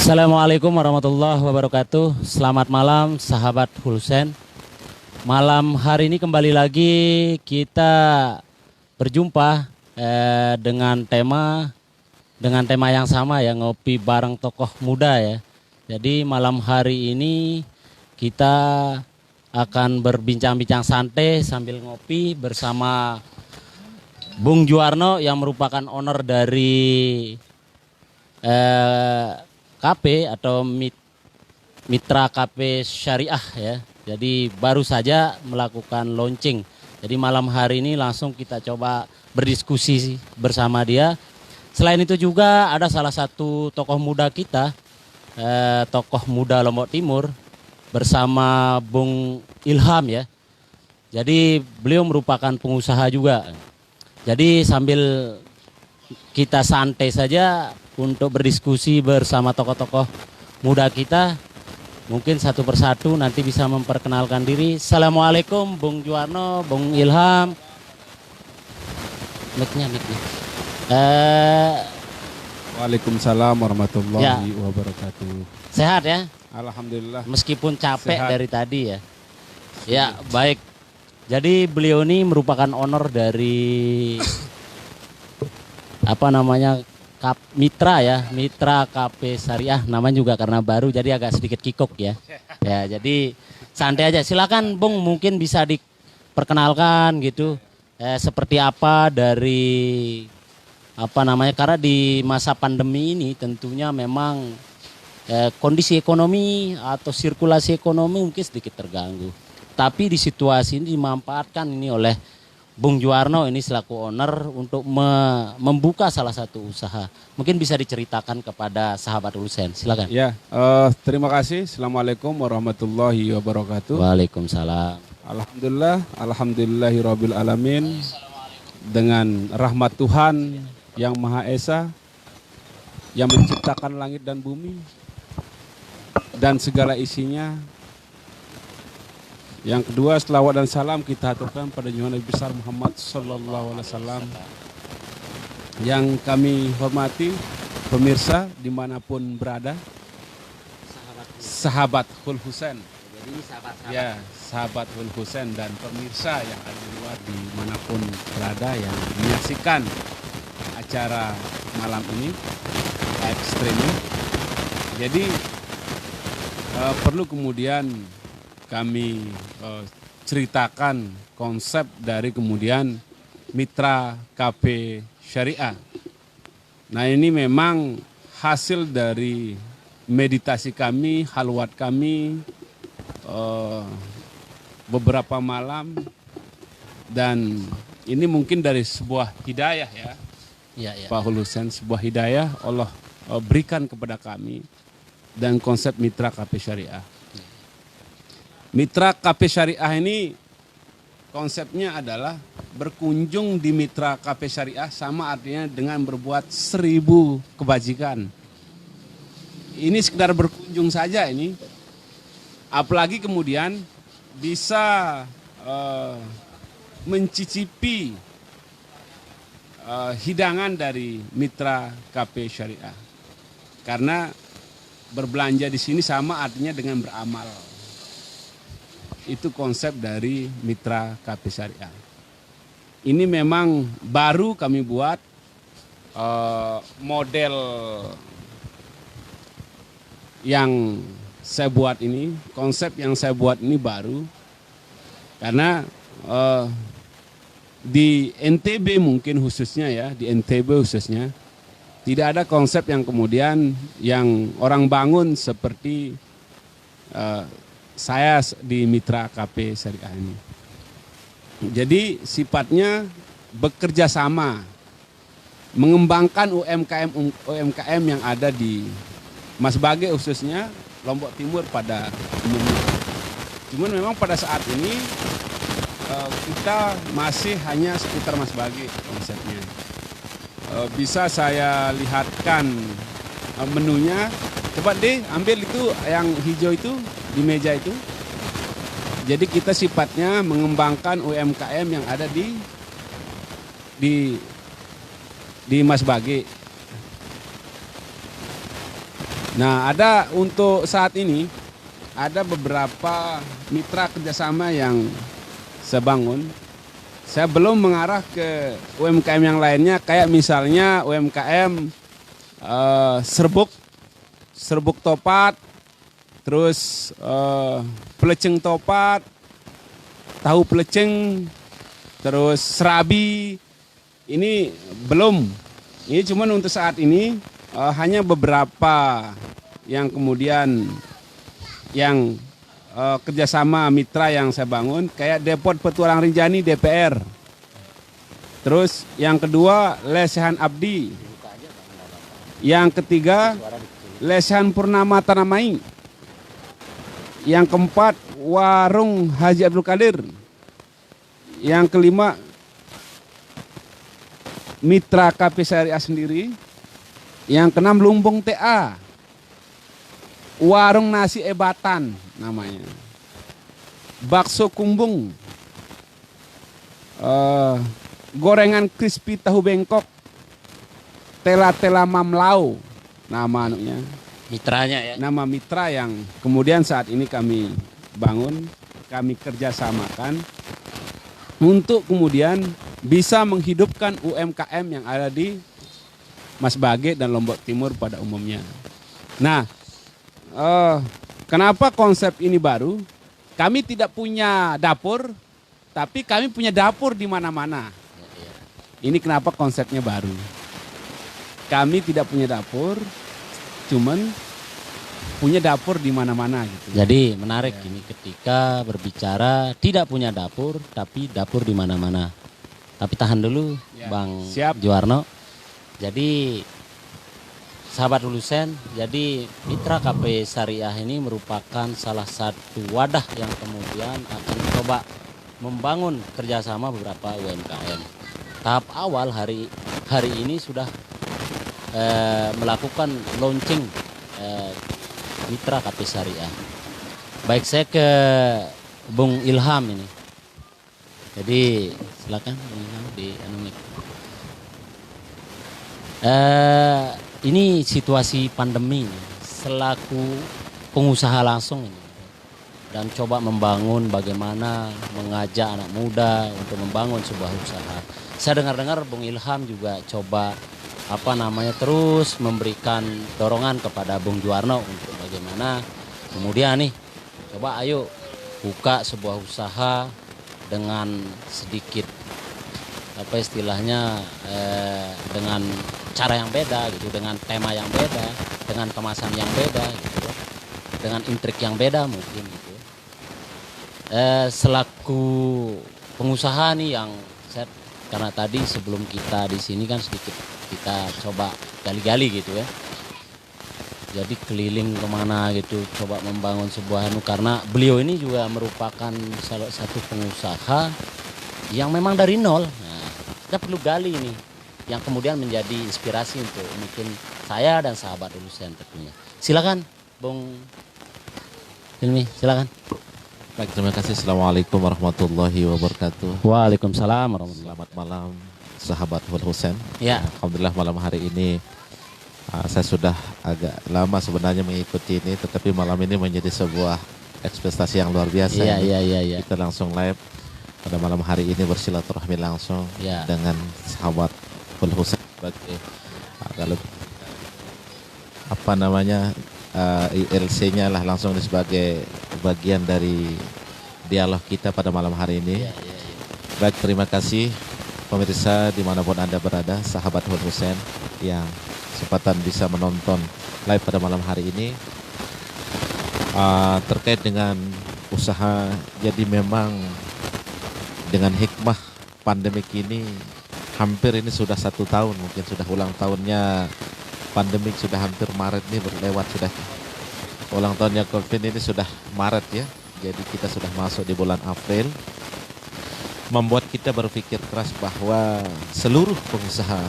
Assalamualaikum warahmatullahi wabarakatuh. Selamat malam sahabat Hulsen. Malam hari ini kembali lagi kita berjumpa dengan tema yang sama ya, ngopi bareng tokoh muda ya. Jadi malam hari ini kita akan berbincang-bincang santai sambil ngopi bersama Bung Juwarno yang merupakan owner dari KP atau Mitra KP Syariah ya. Jadi baru saja melakukan launching. Jadi malam hari ini langsung kita coba berdiskusi bersama dia. Selain itu juga ada salah satu tokoh muda kita, tokoh muda Lombok Timur bersama Bung Ilham ya. Jadi beliau merupakan pengusaha juga. Jadi sambil kita santai saja untuk berdiskusi bersama tokoh-tokoh muda kita. Mungkin satu persatu nanti bisa memperkenalkan diri. Assalamualaikum Bung Juwarno, Bung Ilham. Mic-nya. Waalaikumsalam warahmatullahi wabarakatuh. Sehat ya? Alhamdulillah. Meskipun capek Sehat. dari tadi ya. Ya, baik. Jadi beliau ini merupakan owner dari Mitra ya, Mitra KP Syariah, namanya juga karena baru jadi agak sedikit kikuk ya. Ya, jadi santai aja. Silakan Bung, mungkin bisa diperkenalkan gitu. Seperti apa dari karena di masa pandemi ini tentunya memang kondisi ekonomi atau sirkulasi ekonomi mungkin sedikit terganggu. Tapi di situasi ini dimanfaatkan ini oleh Bung Juwarno ini selaku owner untuk membuka salah satu usaha. Mungkin bisa diceritakan kepada sahabat Hulsen. Silakan. Ya, terima kasih. Assalamualaikum warahmatullahi wabarakatuh. Waalaikumsalam. Alhamdulillah, alhamdulillahirabbil alamin. Dengan rahmat Tuhan yang Maha Esa yang menciptakan langit dan bumi dan segala isinya. Yang kedua, selawat dan salam kita aturkan pada junjungan Nabi besar Muhammad sallallahu alaihi wasallam. Yang kami hormati pemirsa dimanapun berada, sahabat Hul Husen. Jadi sahabat-sahabat. Ya, sahabat Hul Husen dan pemirsa yang ada di luar dimanapun berada yang menyaksikan acara malam ini live streaming. Jadi perlu kemudian kami ceritakan konsep dari kemudian Mitra KP Syariah. Nah, ini memang hasil dari meditasi kami, halwat kami beberapa malam, dan ini mungkin dari sebuah hidayah ya, Pak Hulusen, sebuah hidayah Allah berikan kepada kami dan konsep Mitra KP Syariah. Mitra KP Syariah ini konsepnya adalah berkunjung di Mitra KP Syariah sama artinya dengan berbuat 1000 kebajikan. Ini sekedar berkunjung saja ini. Apalagi kemudian bisa mencicipi hidangan dari Mitra KP Syariah. Karena berbelanja di sini sama artinya dengan beramal. Itu konsep dari Mitra KP Syariah. Ini memang baru kami buat model yang saya buat ini, konsep yang saya buat ini baru. Karena di NTB mungkin khususnya ya, di NTB khususnya, tidak ada konsep yang kemudian yang orang bangun seperti saya di Mitra KP Syariah ini. Jadi sifatnya bekerja sama, mengembangkan UMKM yang ada di Mas Bage khususnya Lombok Timur pada umumnya. Cuman memang pada saat ini kita masih hanya sekitar Mas Bage konsepnya. Bisa saya lihatkan menunya. Coba deh ambil itu yang hijau itu di meja itu. Jadi kita sifatnya mengembangkan UMKM yang ada di Mas Bage. Nah, ada untuk saat ini ada beberapa mitra kerjasama yang saya bangun. Saya belum mengarah ke UMKM yang lainnya, kayak misalnya UMKM serbuk topat, terus pelecing topat, tahu pelecing, terus serabi. Ini belum. Ini cuma untuk saat ini hanya beberapa yang kemudian yang kerjasama mitra yang saya bangun, kayak Depot Petualang Rinjani DPR. Terus yang kedua Lesehan Abdi. Yang ketiga Lesehan Purnama Tanamai. Yang keempat Warung Haji Abdul Qadir. Yang kelima Mitra KP Syariah sendiri. Yang keenam Lumbung TA. Warung Nasi Ebatan namanya. Bakso Kumbung. Gorengan crispy tahu bengkok. Tela-tela Mamlau nama anunya. Mitranya ya. Nama mitra yang kemudian saat ini kami bangun, kami kerjasamakan untuk kemudian bisa menghidupkan UMKM yang ada di Mas Bage dan Lombok Timur pada umumnya. Nah, kenapa konsep ini baru? Kami tidak punya dapur, tapi kami punya dapur di mana-mana. Ini kenapa konsepnya baru. Kami tidak punya dapur, cuman punya dapur di mana-mana gitu. Jadi menarik ini ketika berbicara tidak punya dapur, tapi dapur di mana-mana. Tapi tahan dulu, Ya, Bang siap. Juwarno. Jadi sahabat Hulusen, jadi Mitra KP Syariah ini merupakan salah satu wadah yang kemudian akan coba membangun kerjasama beberapa UMKM. Tahap awal hari ini sudah melakukan launching Mitra KP Syariah. Baik, saya ke Bung Ilham ini. Jadi silakan Bung Ilham di ini situasi pandemi ini, selaku pengusaha langsung ini, dan coba membangun bagaimana mengajak anak muda untuk membangun sebuah usaha. Saya dengar-dengar Bung Ilham juga coba terus memberikan dorongan kepada Bung Juwarno untuk bagaimana kemudian nih coba ayo buka sebuah usaha dengan sedikit istilahnya dengan cara yang beda gitu, dengan tema yang beda, dengan kemasan yang beda gitu, dengan intrik yang beda mungkin gitu. Selaku pengusaha nih yang karena tadi sebelum kita di sini kan sedikit kita coba gali-gali gitu ya. Jadi keliling kemana gitu, coba membangun sebuah karena beliau ini juga merupakan salah satu pengusaha yang memang dari nol. Nah, kita perlu gali ini yang kemudian menjadi inspirasi untuk mungkin saya dan sahabat Hulusen tentunya. Silakan Bung Hilmi, silakan. Baik, terima kasih. Assalamualaikum warahmatullahi wabarakatuh. Waalaikumsalam warahmatullahi Selamat malam sahabat Hulusen. Ya. Alhamdulillah malam hari ini saya sudah agak lama sebenarnya mengikuti ini, tetapi malam ini menjadi sebuah ekspektasi yang luar biasa. Iya. Kita langsung live pada malam hari ini bersilaturahmi langsung Ya. dengan sahabat Hulusen sebagai kalau ILC-nya lah langsung sebagai bagian dari dialog kita pada malam hari ini. Iya. Baik, terima kasih pemirsa dimanapun Anda berada, sahabat Hulusen yang kesempatan bisa menonton live pada malam hari ini. Terkait dengan usaha, jadi memang dengan hikmah pandemik ini hampir ini sudah 1 tahun, mungkin sudah ulang tahunnya pandemik, sudah hampir Maret ini berlewat, sudah ulang tahunnya COVID ini sudah Maret ya. Jadi kita sudah masuk di bulan April, membuat kita berpikir keras bahwa seluruh pengusaha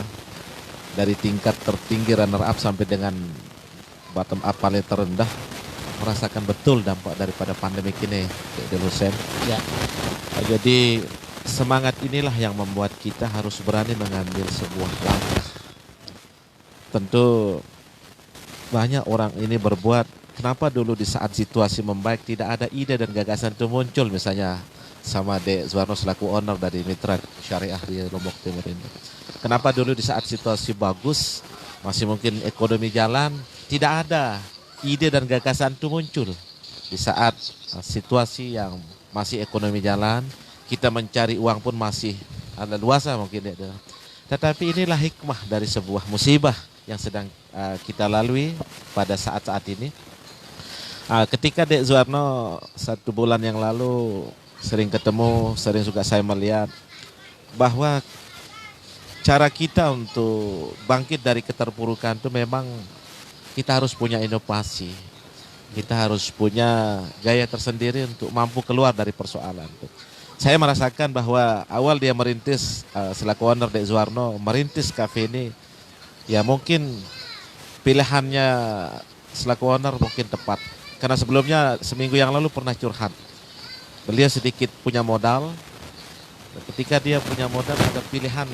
dari tingkat tertinggi runner up sampai dengan bottom up paling terendah merasakan betul dampak daripada pandemi ini di Hulusen. Ya. Jadi semangat inilah yang membuat kita harus berani mengambil sebuah langkah. Tentu banyak orang ini berbuat, kenapa dulu di saat situasi membaik tidak ada ide dan gagasan itu muncul, misalnya sama Dek Zuarno selaku owner dari Mitra Syariah di Lombok Timur ini. Kenapa dulu di saat situasi bagus, masih mungkin ekonomi jalan, tidak ada ide dan gagasan itu muncul. Di saat situasi yang masih ekonomi jalan, kita mencari uang pun masih ada luasa mungkin. Tetapi inilah hikmah dari sebuah musibah yang sedang kita lalui pada saat-saat ini. Ketika Dek Zuarno 1 bulan yang lalu sering ketemu, sering juga saya melihat bahwa cara kita untuk bangkit dari keterpurukan itu memang kita harus punya inovasi. Kita harus punya gaya tersendiri untuk mampu keluar dari persoalan. Saya merasakan bahwa awal dia merintis selaku owner Dek Zuarno, merintis kafe ini, ya mungkin pilihannya selaku owner mungkin tepat. Karena sebelumnya seminggu yang lalu pernah curhat. Beliau sedikit punya modal. Ketika dia punya modal ada pilihan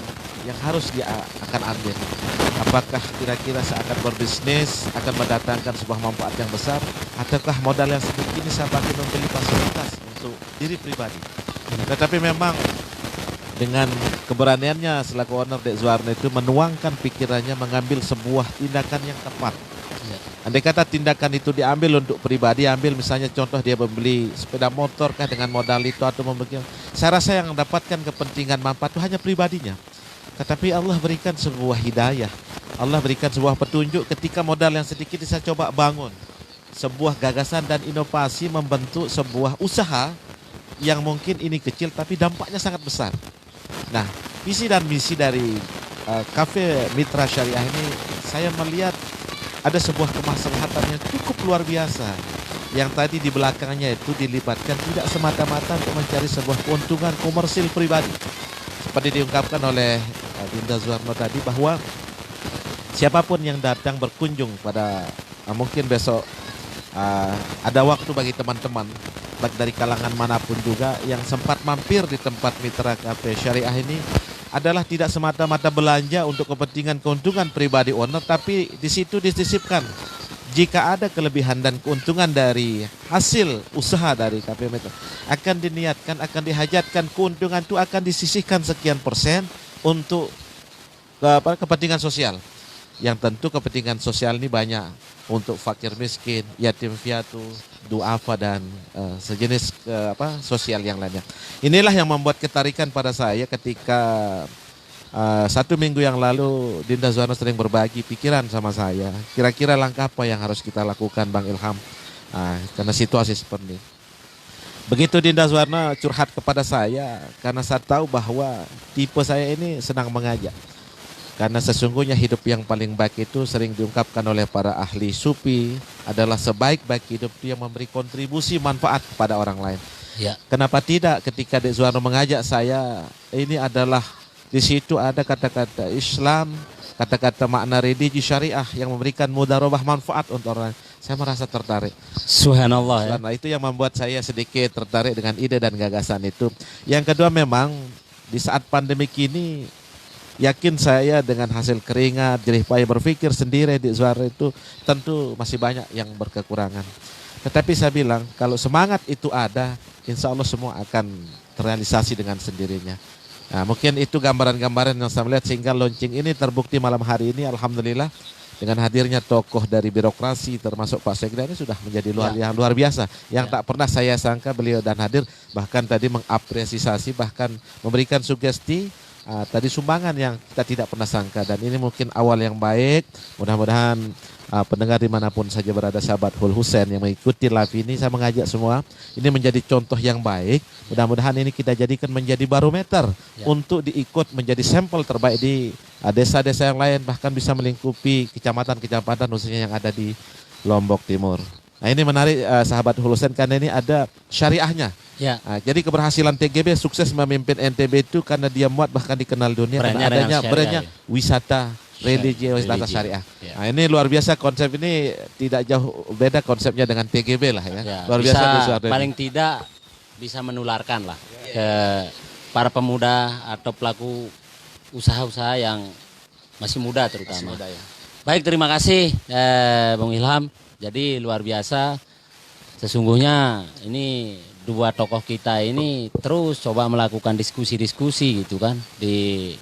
yang harus dia akan ambil. Apakah kira-kira seakan berbisnis akan mendatangkan sebuah manfaat yang besar, ataukah modal yang sedikit ini saya pakai membeli fasilitas untuk diri pribadi. Tetapi memang dengan keberaniannya selaku owner Dek Zuarno itu menuangkan pikirannya mengambil sebuah tindakan yang tepat. Andai kata tindakan itu diambil untuk pribadi, ambil misalnya contoh dia membeli sepeda motor kah dengan modal itu atau membeli, saya rasa yang mendapatkan kepentingan manfaat itu hanya pribadinya. Tetapi Allah berikan sebuah hidayah, Allah berikan sebuah petunjuk ketika modal yang sedikit saya coba bangun sebuah gagasan dan inovasi membentuk sebuah usaha yang mungkin ini kecil tapi dampaknya sangat besar. Nah, visi dan misi dari Cafe Mitra Syariah ini saya melihat ada sebuah kemaslahatan yang cukup luar biasa. Yang tadi di belakangnya itu dilibatkan tidak semata-mata untuk mencari sebuah keuntungan komersil pribadi. Seperti diungkapkan oleh Dinda Zuarno tadi bahwa siapapun yang datang berkunjung pada mungkin besok ada waktu bagi teman-teman baik dari kalangan manapun juga yang sempat mampir di tempat Mitra Cafe Syariah ini adalah tidak semata-mata belanja untuk kepentingan keuntungan pribadi owner, tapi di situ disisipkan jika ada kelebihan dan keuntungan dari hasil usaha dari Cafe Mitra akan diniatkan, akan dihajatkan, keuntungan itu akan disisihkan sekian persen untuk kepentingan sosial. Yang tentu kepentingan sosial ini banyak untuk fakir miskin, yatim piatu, duafa dan sejenis sosial yang lainnya. Inilah yang membuat ketarikan pada saya ketika 1 minggu yang lalu Dinda Zuarno sering berbagi pikiran sama saya. Kira-kira langkah apa yang harus kita lakukan Bang Ilham karena situasi seperti ini. Begitu Dinda Zuarno curhat kepada saya karena saya tahu bahwa tipe saya ini senang mengajak. Karena sesungguhnya hidup yang paling baik itu sering diungkapkan oleh para ahli sufi adalah sebaik-baik hidup itu yang memberi kontribusi manfaat kepada orang lain. Ya. Kenapa tidak ketika Dek Zuarno mengajak saya, ini adalah di situ ada kata-kata Islam, kata-kata makna religi syariah yang memberikan mudarabah manfaat untuk orang lain. Saya merasa tertarik. Subhanallah ya. Nah itu yang membuat saya sedikit tertarik dengan ide dan gagasan itu. Yang kedua memang di saat pandemi ini yakin saya dengan hasil keringat, jerih payah berpikir sendiri di Zuarno itu tentu masih banyak yang berkekurangan. Tetapi saya bilang kalau semangat itu ada, insya Allah semua akan terrealisasi dengan sendirinya. Nah, mungkin itu gambaran-gambaran yang saya melihat sehingga launching ini terbukti malam hari ini. Alhamdulillah dengan hadirnya tokoh dari birokrasi termasuk Pak Sekda ini sudah menjadi luar biasa. Yang tak pernah saya sangka beliau dan hadir, bahkan tadi mengapresiasi, bahkan memberikan sugesti. Tadi sumbangan yang kita tidak pernah sangka dan ini mungkin awal yang baik. Mudah-mudahan pendengar dimanapun saja berada sahabat Hul Husain yang mengikuti live ini, saya mengajak semua ini menjadi contoh yang baik. Mudah-mudahan ini kita jadikan menjadi barometer untuk diikut menjadi sampel terbaik di desa-desa yang lain, bahkan bisa melingkupi kecamatan-kecamatan khususnya yang ada di Lombok Timur. Nah ini menarik sahabat Hul Husain karena ini ada syariahnya. Ya. Jadi keberhasilan TGB sukses memimpin NTB itu karena dia muat bahkan dikenal dunia karena adanya brandnya wisata religi, wisata syariah. Ya. Nah ini luar biasa, konsep ini tidak jauh beda konsepnya dengan TGB lah ya. Luar bisa, biasa. paling tidak bisa menularkan lah ke para pemuda atau pelaku usaha-usaha yang masih muda terutama. Baik, terima kasih Bung Ilham. Jadi luar biasa. Sesungguhnya ini dua tokoh kita ini terus coba melakukan diskusi-diskusi gitu kan. Di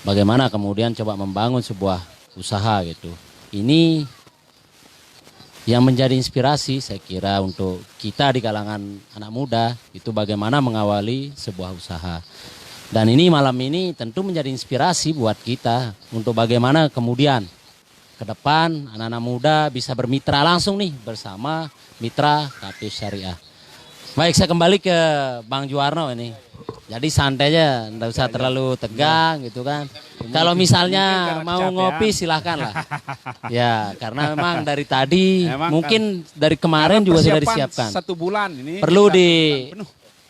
bagaimana kemudian coba membangun sebuah usaha gitu. Ini yang menjadi inspirasi saya kira untuk kita di kalangan anak muda itu bagaimana mengawali sebuah usaha. Dan ini malam ini tentu menjadi inspirasi buat kita untuk bagaimana kemudian ke depan anak-anak muda bisa bermitra langsung nih bersama mitra KP Syariah. Baik, saya kembali ke Bang Juwarno ini. Jadi santai aja, enggak usah terlalu tegang gitu kan. Kalau misalnya mau ngopi silahkan lah. Ya, karena memang dari tadi, mungkin dari kemarin juga sudah disiapkan. 1 bulan ini. Perlu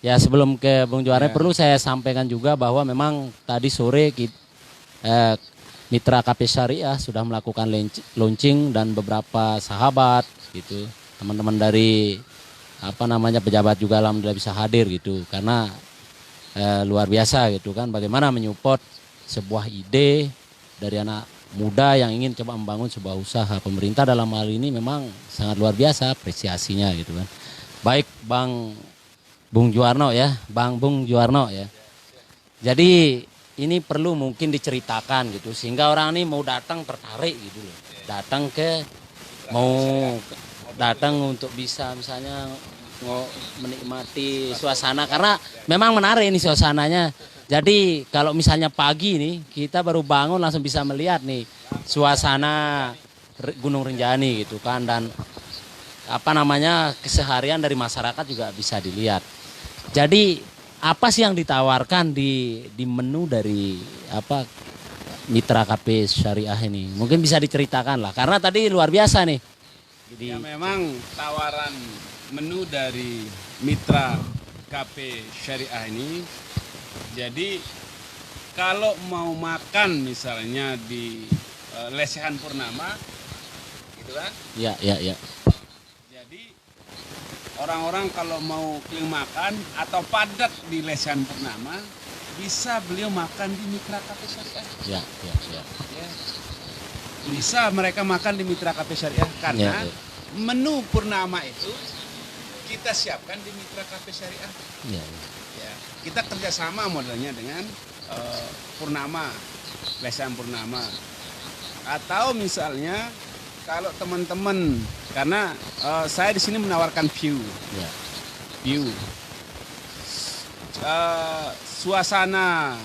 ya sebelum ke Bung Juwarno perlu saya sampaikan juga bahwa memang tadi sore mitra KP Syariah sudah melakukan launching dan beberapa sahabat gitu, teman-teman dari pejabat juga alhamdulillah bisa hadir gitu karena luar biasa gitu kan bagaimana menyupport sebuah ide dari anak muda yang ingin coba membangun sebuah usaha. Pemerintah dalam hal ini memang sangat luar biasa apresiasinya gitu kan. Baik Bung Juwarno ya, Bung Juwarno ya. Jadi ini perlu mungkin diceritakan gitu sehingga orang ini mau datang tertarik gitu loh. Datang untuk bisa misalnya menikmati suasana karena memang menarik ini suasananya. Jadi kalau misalnya pagi nih kita baru bangun langsung bisa melihat nih suasana Gunung Rinjani gitu kan dan keseharian dari masyarakat juga bisa dilihat. Jadi apa sih yang ditawarkan di menu dari mitra KP Syariah ini? Mungkin bisa diceritakan lah karena tadi luar biasa nih. Ya memang tawaran menu dari mitra KP Syariah ini. Jadi kalau mau makan misalnya di Lesehan Purnama gitu kan? Iya. Jadi orang-orang kalau mau keliling makan atau padat di Lesehan Purnama bisa beliau makan di mitra KP Syariah. Ya. Bisa mereka makan di mitra KP Syariah karena menu Purnama itu kita siapkan di mitra KP Syariah. Ya. Kita kerjasama modelnya dengan Purnama, Lesehan Purnama. Atau misalnya kalau teman-teman karena saya di sini menawarkan view. Suasana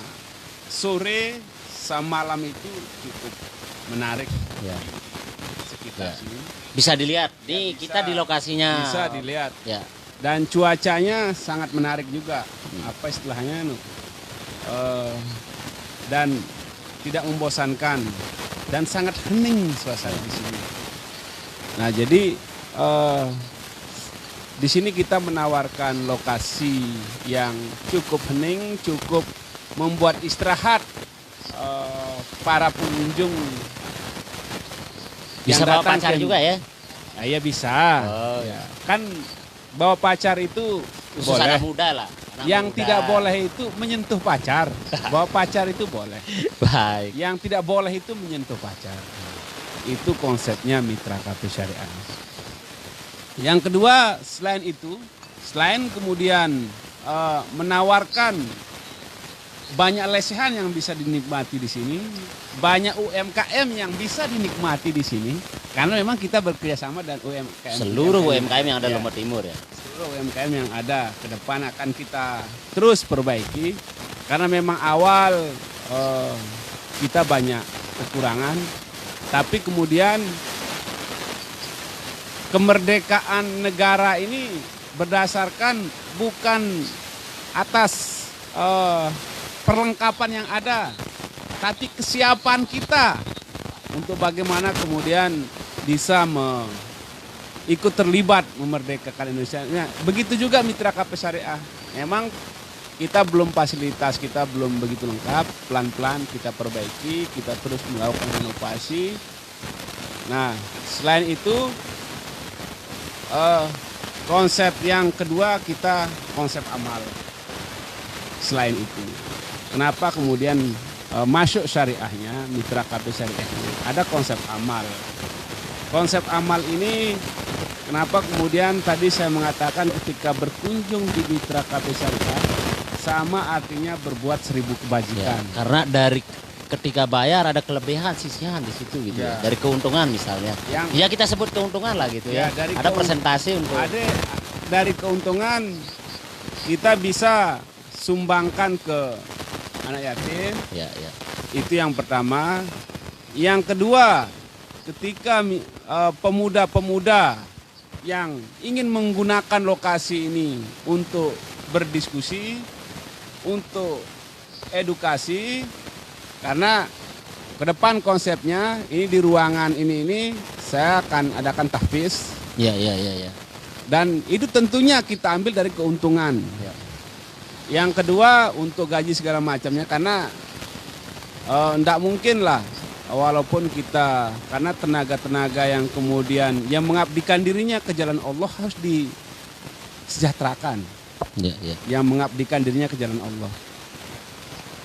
sore sama malam itu cukup menarik. Sekitar sini. Bisa dilihat. Nih kita di lokasinya. Bisa dilihat. Ya. Dan cuacanya sangat menarik juga. Apa istilahnya? Dan tidak membosankan dan sangat hening suasana di sini. Nah, jadi di sini kita menawarkan lokasi yang cukup hening, cukup membuat istirahat para pengunjung. Bisa bawa pacar juga ya? Nah, ya bisa. Oh, ya. Kan bawa pacar itu khusus boleh. anak muda lah. Yang tidak boleh itu menyentuh pacar. Bawa pacar itu boleh. Baik. Yang tidak boleh itu menyentuh pacar. Itu konsepnya mitra KP Syariah. Yang kedua, selain kemudian menawarkan banyak lesehan yang bisa dinikmati di sini, banyak UMKM yang bisa dinikmati di sini, karena memang kita bekerjasama dan UMKM. Seluruh UMKM yang ada di Lombok Timur ya. Seluruh UMKM yang ada ke depan akan kita terus perbaiki, karena memang awal kita banyak kekurangan, tapi kemudian kemerdekaan negara ini berdasarkan bukan atas perlengkapan yang ada, tapi kesiapan kita untuk bagaimana kemudian bisa ikut terlibat memerdekakan Indonesia. Nah, begitu juga mitra KP Syariah. Memang kita belum fasilitas, kita belum begitu lengkap, pelan-pelan kita perbaiki, kita terus melakukan inovasi. Nah, selain itu konsep yang kedua kita konsep amal. Selain itu, kenapa kemudian masuk syariahnya mitra KP Syariah ini? ada konsep amal. Konsep amal ini kenapa kemudian tadi saya mengatakan ketika berkunjung di Mitra KP Syariah sama artinya berbuat 1000 Ya, kebajikan. karena dari ketika bayar ada kelebihan sisihan di situ gitu ya. Ya. Dari keuntungan misalnya. Yang Ya kita sebut keuntungan lah gitu ya. Ya, dari Ada persentase untuk dari keuntungan kita bisa sumbangkan ke anak yatim. ya ya. Itu yang pertama. Yang kedua, ketika pemuda-pemuda yang ingin menggunakan lokasi ini untuk berdiskusi, untuk edukasi, karena ke depan konsepnya ini di ruangan ini saya akan adakan tahfiz, Ya ya ya ya. dan itu tentunya kita ambil dari keuntungan. Ya. Yang kedua untuk gaji segala macamnya, karena enggak mungkin lah walaupun kita, karena tenaga-tenaga yang kemudian yang mengabdikan dirinya ke jalan Allah harus disejahterakan, Ya ya. yang mengabdikan dirinya ke jalan Allah.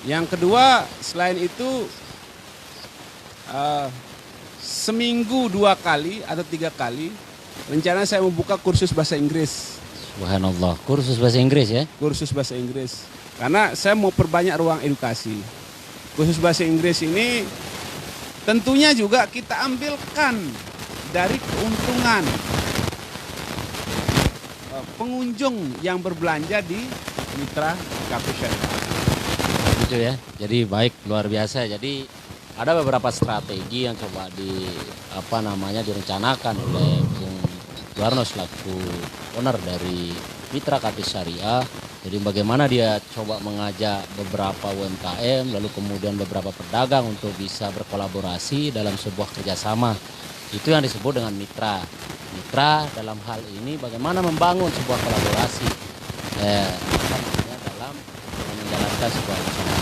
Yang kedua selain itu seminggu 2 kali atau 3 kali rencana saya membuka kursus bahasa Inggris. Subhanallah. Kursus bahasa Inggris ya. Kursus bahasa Inggris. Karena saya mau perbanyak ruang edukasi. Kursus bahasa Inggris ini tentunya juga kita ambilkan dari keuntungan pengunjung yang berbelanja di Mitra KP Syariah. Gitu ya. Jadi baik, luar biasa. Jadi ada beberapa strategi yang coba direncanakan oleh Bung Juwarno selaku owner dari Mitra KP Syariah. Jadi bagaimana dia coba mengajak beberapa UMKM, lalu kemudian beberapa pedagang untuk bisa berkolaborasi dalam sebuah kerjasama. Itu yang disebut dengan mitra. Mitra dalam hal ini bagaimana membangun sebuah kolaborasi dalam menjalankan sebuah usaha.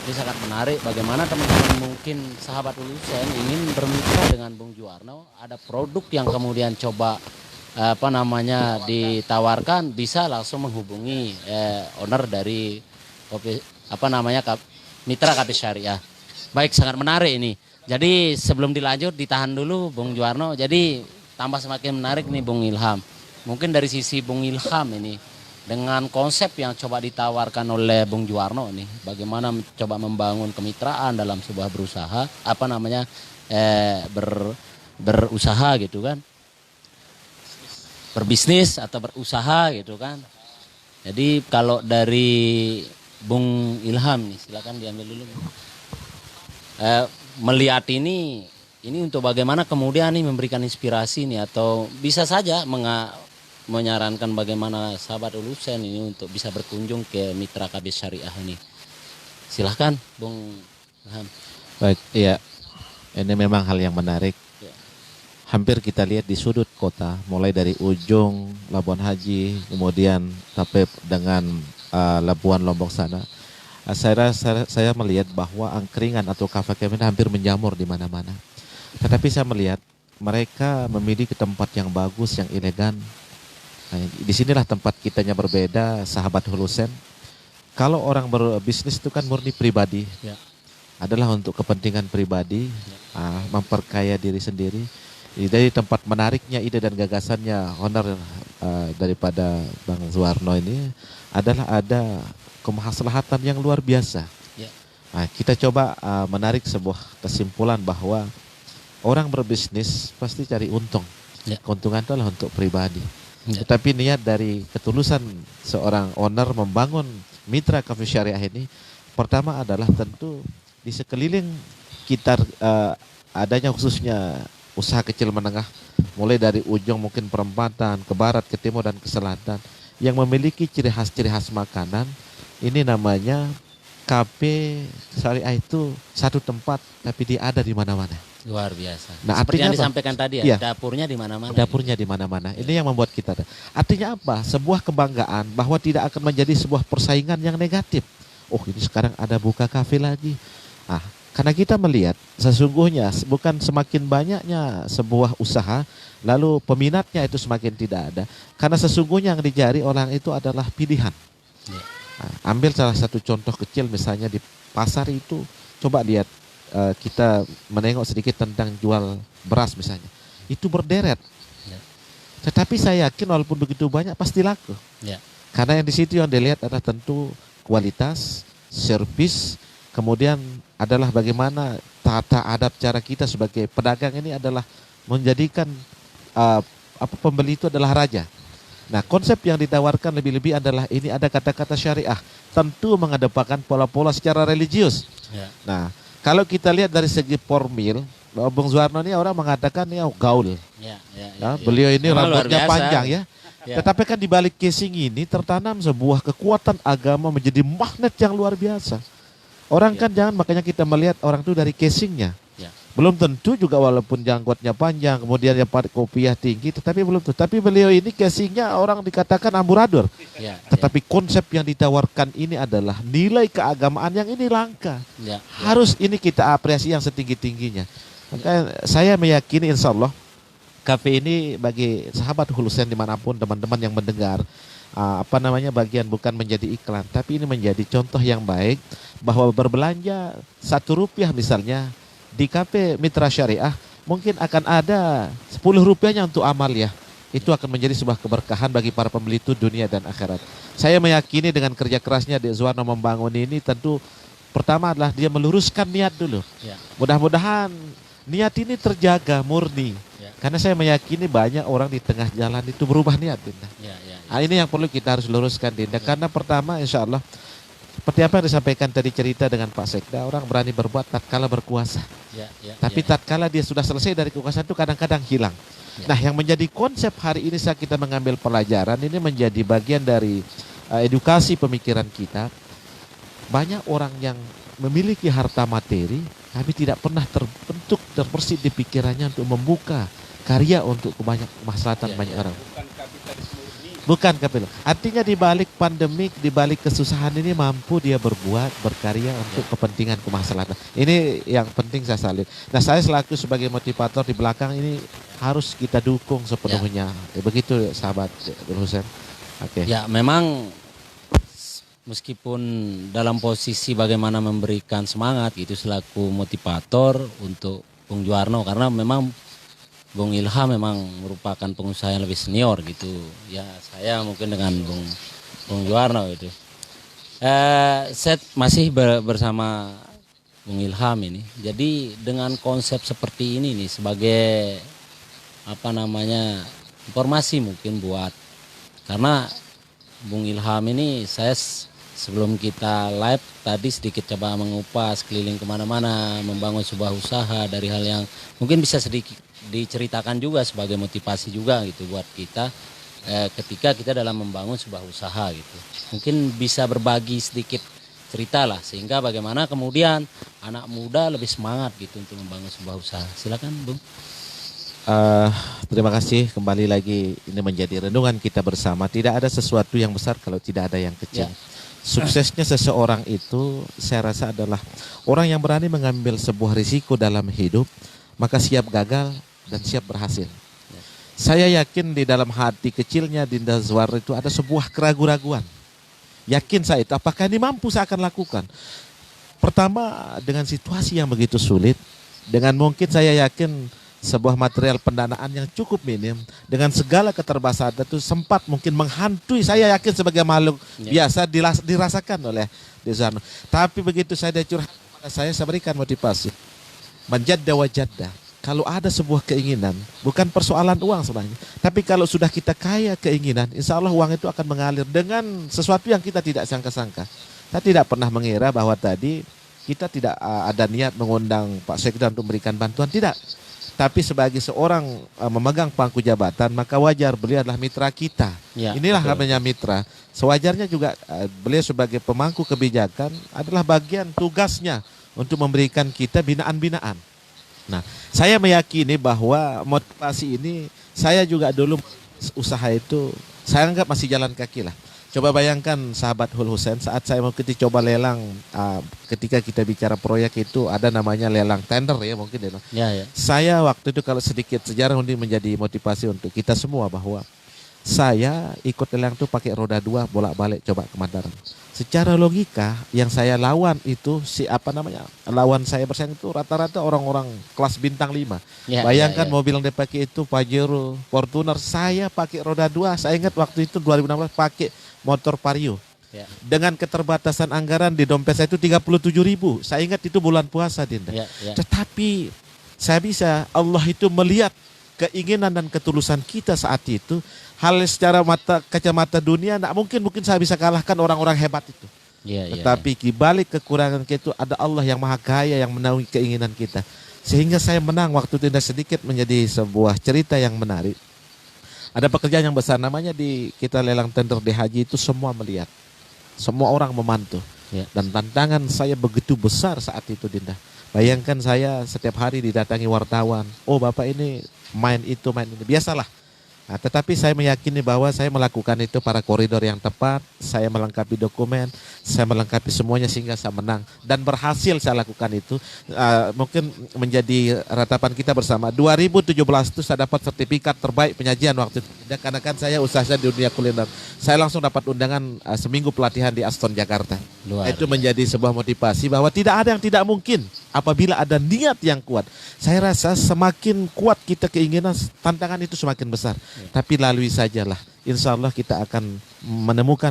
Ini sangat menarik bagaimana teman-teman mungkin sahabat lulusan ingin bermitra dengan Bung Juwarno, ada produk yang kemudian coba ditawarkan, bisa langsung menghubungi owner dari Mitra KP Syariah. Baik, sangat menarik ini. Jadi sebelum dilanjut ditahan dulu Bung Juwarno. Jadi tambah semakin menarik nih Bung Ilham. Mungkin dari sisi Bung Ilham ini dengan konsep yang coba ditawarkan oleh Bung Juwarno nih, bagaimana coba membangun kemitraan dalam sebuah berusaha, berusaha gitu kan, berbisnis atau berusaha gitu kan. Jadi kalau dari Bung Ilham nih, silakan diambil dulu. Melihat ini untuk bagaimana kemudian nih memberikan inspirasi nih, atau bisa saja menyarankan bagaimana sahabat lulusan ini untuk bisa berkunjung ke Mitra KB Syariah ini. Silahkan Bung Ilham. Baik, iya. Ini memang hal yang menarik. Ya. Hampir kita lihat di sudut kota, mulai dari ujung Labuan Haji, kemudian sampai dengan Labuan Lombok sana. Saya melihat bahwa angkringan atau kafe-kafe ini hampir menjamur di mana-mana. Tetapi saya melihat mereka memiliki tempat yang bagus, yang elegan. Nah, disinilah tempat kitanya berbeda, sahabat Hulusen. Kalau orang berbisnis itu kan murni pribadi, Ya. adalah untuk kepentingan pribadi, memperkaya diri sendiri. Jadi tempat menariknya ide dan gagasannya owner daripada Bang Juwarno ini adalah ada kemaslahatan yang luar biasa. Ya. Nah, kita coba menarik sebuah kesimpulan bahwa orang berbisnis pasti cari untung. Ya. Keuntungan itu adalah untuk pribadi. Ya. Tetapi niat dari ketulusan seorang owner membangun Mitra Cafe Syariah ini, pertama adalah tentu di sekeliling kita adanya khususnya usaha kecil menengah, mulai dari ujung mungkin perempatan ke barat, ke timur dan ke selatan, yang memiliki ciri khas makanan. Ini namanya KP Syariah, itu satu tempat tapi dia ada di mana-mana. Luar biasa. Nah, seperti yang artinya apa? disampaikan tadi ya, Iya. dapurnya di mana-mana. Dapurnya di mana-mana. Ini yang membuat kita. Artinya apa? Sebuah kebanggaan bahwa tidak akan menjadi sebuah persaingan yang negatif. Oh, ini sekarang ada buka kafe lagi. Karena kita melihat sesungguhnya bukan semakin banyaknya sebuah usaha lalu peminatnya itu semakin tidak ada. Karena sesungguhnya yang dicari orang itu adalah pilihan. Ya. Ambil salah satu contoh kecil misalnya di pasar itu, coba lihat kita menengok sedikit tentang jual beras misalnya, itu berderet. Ya. Tetapi saya yakin walaupun begitu banyak pasti laku. Ya. Karena yang di situ yang dilihat adalah tentu kualitas, servis, kemudian adalah bagaimana tata adab cara kita sebagai pedagang ini adalah menjadikan pembeli itu adalah raja. Nah, konsep yang ditawarkan lebih-lebih adalah ini ada kata-kata syariah, tentu mengedepankan pola-pola secara religius. Ya. Nah, kalau kita lihat dari segi formil, Bung Zuarno ini orang mengatakan ya gaul. Ya. Beliau ini Memang luar rambutnya biasa. panjang ya. Ya. Tetapi kan di balik casing ini tertanam sebuah kekuatan agama menjadi magnet yang luar biasa. Orang Ya. kan jangan makanya kita melihat orang itu dari casingnya. Ya. Belum tentu juga walaupun janggutnya panjang, kemudian yang pakai kopiah tinggi, tetapi belum tentu. Tapi beliau ini casingnya orang dikatakan amburador. Ya. Tetapi konsep yang ditawarkan ini adalah nilai keagamaan yang ini langka. Ya. Harus ini kita apresiasi yang setinggi-tingginya. Maka saya meyakini insya Allah kafe ini bagi sahabat Hulusen dimanapun teman-teman yang mendengar, bagian bukan menjadi iklan, tapi ini menjadi contoh yang baik bahwa berbelanja Rp1 misalnya di kafe Mitra Syariah mungkin akan ada Rp10 untuk amal ya. Itu akan menjadi sebuah keberkahan bagi para pembeli itu dunia dan akhirat. Saya meyakini dengan kerja kerasnya Dek Zuarno membangun ini tentu pertama adalah dia meluruskan niat dulu. Ya. Mudah-mudahan niat ini terjaga murni. Ya. Karena saya meyakini banyak orang di tengah jalan itu berubah niat, Dinda. Ya. Nah, ini yang perlu kita harus luruskan, Dinda. Karena pertama insya Allah seperti apa yang disampaikan tadi cerita dengan Pak Sekda, orang berani berbuat tatkala berkuasa. Ya. Tapi tatkala dia sudah selesai dari kekuasaan itu kadang-kadang hilang. Ya. Nah, yang menjadi konsep hari ini saat kita mengambil pelajaran ini menjadi bagian dari edukasi pemikiran kita. Banyak orang yang memiliki harta materi tapi tidak pernah terbentuk terbersit di pikirannya untuk membuka karya untuk kemaslahatan banyak orang. Bukan kapitalis. Artinya di balik pandemik, di balik kesusahan ini mampu dia berbuat, berkarya untuk kepentingan kemaslahatan. Ini yang penting saya salib. Nah, saya selaku sebagai motivator di belakang ini harus kita dukung sepenuhnya. Begitu sahabat Husen. Oke. Ya, memang meskipun dalam posisi bagaimana memberikan semangat gitu selaku motivator untuk Bung Juwarno, karena memang Bung Ilham memang merupakan pengusaha yang lebih senior gitu. Ya, saya mungkin dengan Bung Juwarno gitu. Saya masih bersama Bung Ilham ini. Jadi dengan konsep seperti ini nih sebagai informasi mungkin buat, karena Bung Ilham ini saya sebelum kita live tadi sedikit coba mengupas keliling kemana-mana, membangun sebuah usaha dari hal yang mungkin bisa sedikit diceritakan juga sebagai motivasi juga gitu buat kita ketika kita dalam membangun sebuah usaha gitu. Mungkin bisa berbagi sedikit cerita lah sehingga bagaimana kemudian anak muda lebih semangat gitu untuk membangun sebuah usaha. Silakan Bung. Terima kasih kembali lagi, ini menjadi renungan kita bersama. Tidak ada sesuatu yang besar kalau tidak ada yang kecil. Ya. Suksesnya seseorang itu saya rasa adalah orang yang berani mengambil sebuah risiko dalam hidup, maka siap gagal dan siap berhasil. Ya. Saya yakin di dalam hati kecilnya Dinda Zuarno itu ada sebuah keraguan-raguan. Yakin saya itu, apakah ini mampu saya akan lakukan? Pertama, dengan situasi yang begitu sulit, dengan mungkin saya yakin sebuah material pendanaan yang cukup minim, dengan segala keterbatasan itu sempat mungkin menghantui, saya yakin sebagai makhluk biasa dirasakan oleh Zuarno. Tapi begitu saya curhat kepada saya berikan motivasi. Menjadda wajadda. Kalau ada sebuah keinginan, bukan persoalan uang sebenarnya, tapi kalau sudah kita kaya keinginan, insya Allah uang itu akan mengalir dengan sesuatu yang kita tidak sangka-sangka. Saya tidak pernah mengira bahwa tadi kita tidak ada niat mengundang Pak Sekda untuk memberikan bantuan, tidak. Tapi sebagai seorang memegang pangku jabatan, maka wajar beliau adalah mitra kita. Ya, Inilah betul. namanya mitra. Sewajarnya juga beliau sebagai pemangku kebijakan adalah bagian tugasnya untuk memberikan kita binaan-binaan. Nah, saya meyakini bahwa motivasi ini saya juga dulu usaha itu saya anggap masih jalan kaki lah. Coba bayangkan sahabat Hulusen saat saya mau coba lelang, ketika kita bicara proyek itu ada namanya lelang tender ya mungkin ya. Ya. Saya waktu itu kalau sedikit sejarah ini menjadi motivasi untuk kita semua bahwa saya ikut lelang itu pakai roda 2 bolak-balik coba ke Mataram. secara logika yang saya lawan itu lawan saya bersaing itu rata-rata orang-orang kelas bintang 5. Ya, Bayangkan ya, ya. mobil yang dipakai itu Pajero, Fortuner, saya pakai roda 2. Saya ingat waktu itu 2016 pakai motor Vario. Ya. Dengan keterbatasan anggaran di dompet saya itu 37.000. Saya ingat itu bulan puasa, Dinda. Ya, ya. Tetapi Allah itu melihat keinginan dan ketulusan kita saat itu. Hal secara kacamata dunia mungkin saya bisa kalahkan orang-orang hebat itu. Ya, ya, Tetapi di balik kekurangan kita itu ada Allah yang maha kaya yang menaungi keinginan kita. Sehingga saya menang waktu tidak sedikit menjadi sebuah cerita yang menarik. Ada pekerjaan yang besar namanya kita lelang tender di haji itu semua melihat. Semua orang memantau. Ya. Dan tantangan saya begitu besar saat itu, Dinda. Bayangkan saya setiap hari didatangi wartawan. Oh, Bapak ini main itu, main ini. Biasalah. Nah, tetapi saya meyakini bahwa saya melakukan itu pada koridor yang tepat, saya melengkapi dokumen, saya melengkapi semuanya sehingga saya menang dan berhasil saya lakukan itu. Mungkin menjadi ratapan kita bersama. 2017 itu saya dapat sertifikat terbaik penyajian waktu itu. Dan karena kan saya usaha di dunia kuliner, saya langsung dapat undangan seminggu pelatihan di Aston Jakarta. Itu menjadi sebuah motivasi bahwa tidak ada yang tidak mungkin apabila ada niat yang kuat. Saya rasa semakin kuat kita keinginan, tantangan itu semakin besar. Tapi lalui sajalah. Insya Allah kita akan menemukan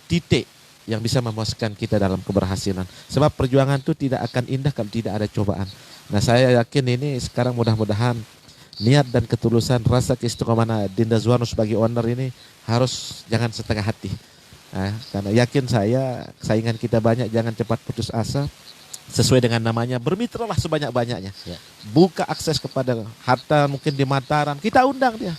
titik yang bisa memuaskan kita dalam keberhasilan. Sebab perjuangan itu tidak akan indah kalau tidak ada cobaan. Nah, saya yakin ini sekarang mudah-mudahan niat dan ketulusan, rasa keistiqomahan Dinda Zuwarno sebagai owner ini harus jangan setengah hati. Karena yakin saya, saingan kita banyak, jangan cepat putus asa. Sesuai dengan namanya, bermitralah sebanyak-banyaknya. Ya. Buka akses kepada harta mungkin di Mataram, kita undang dia.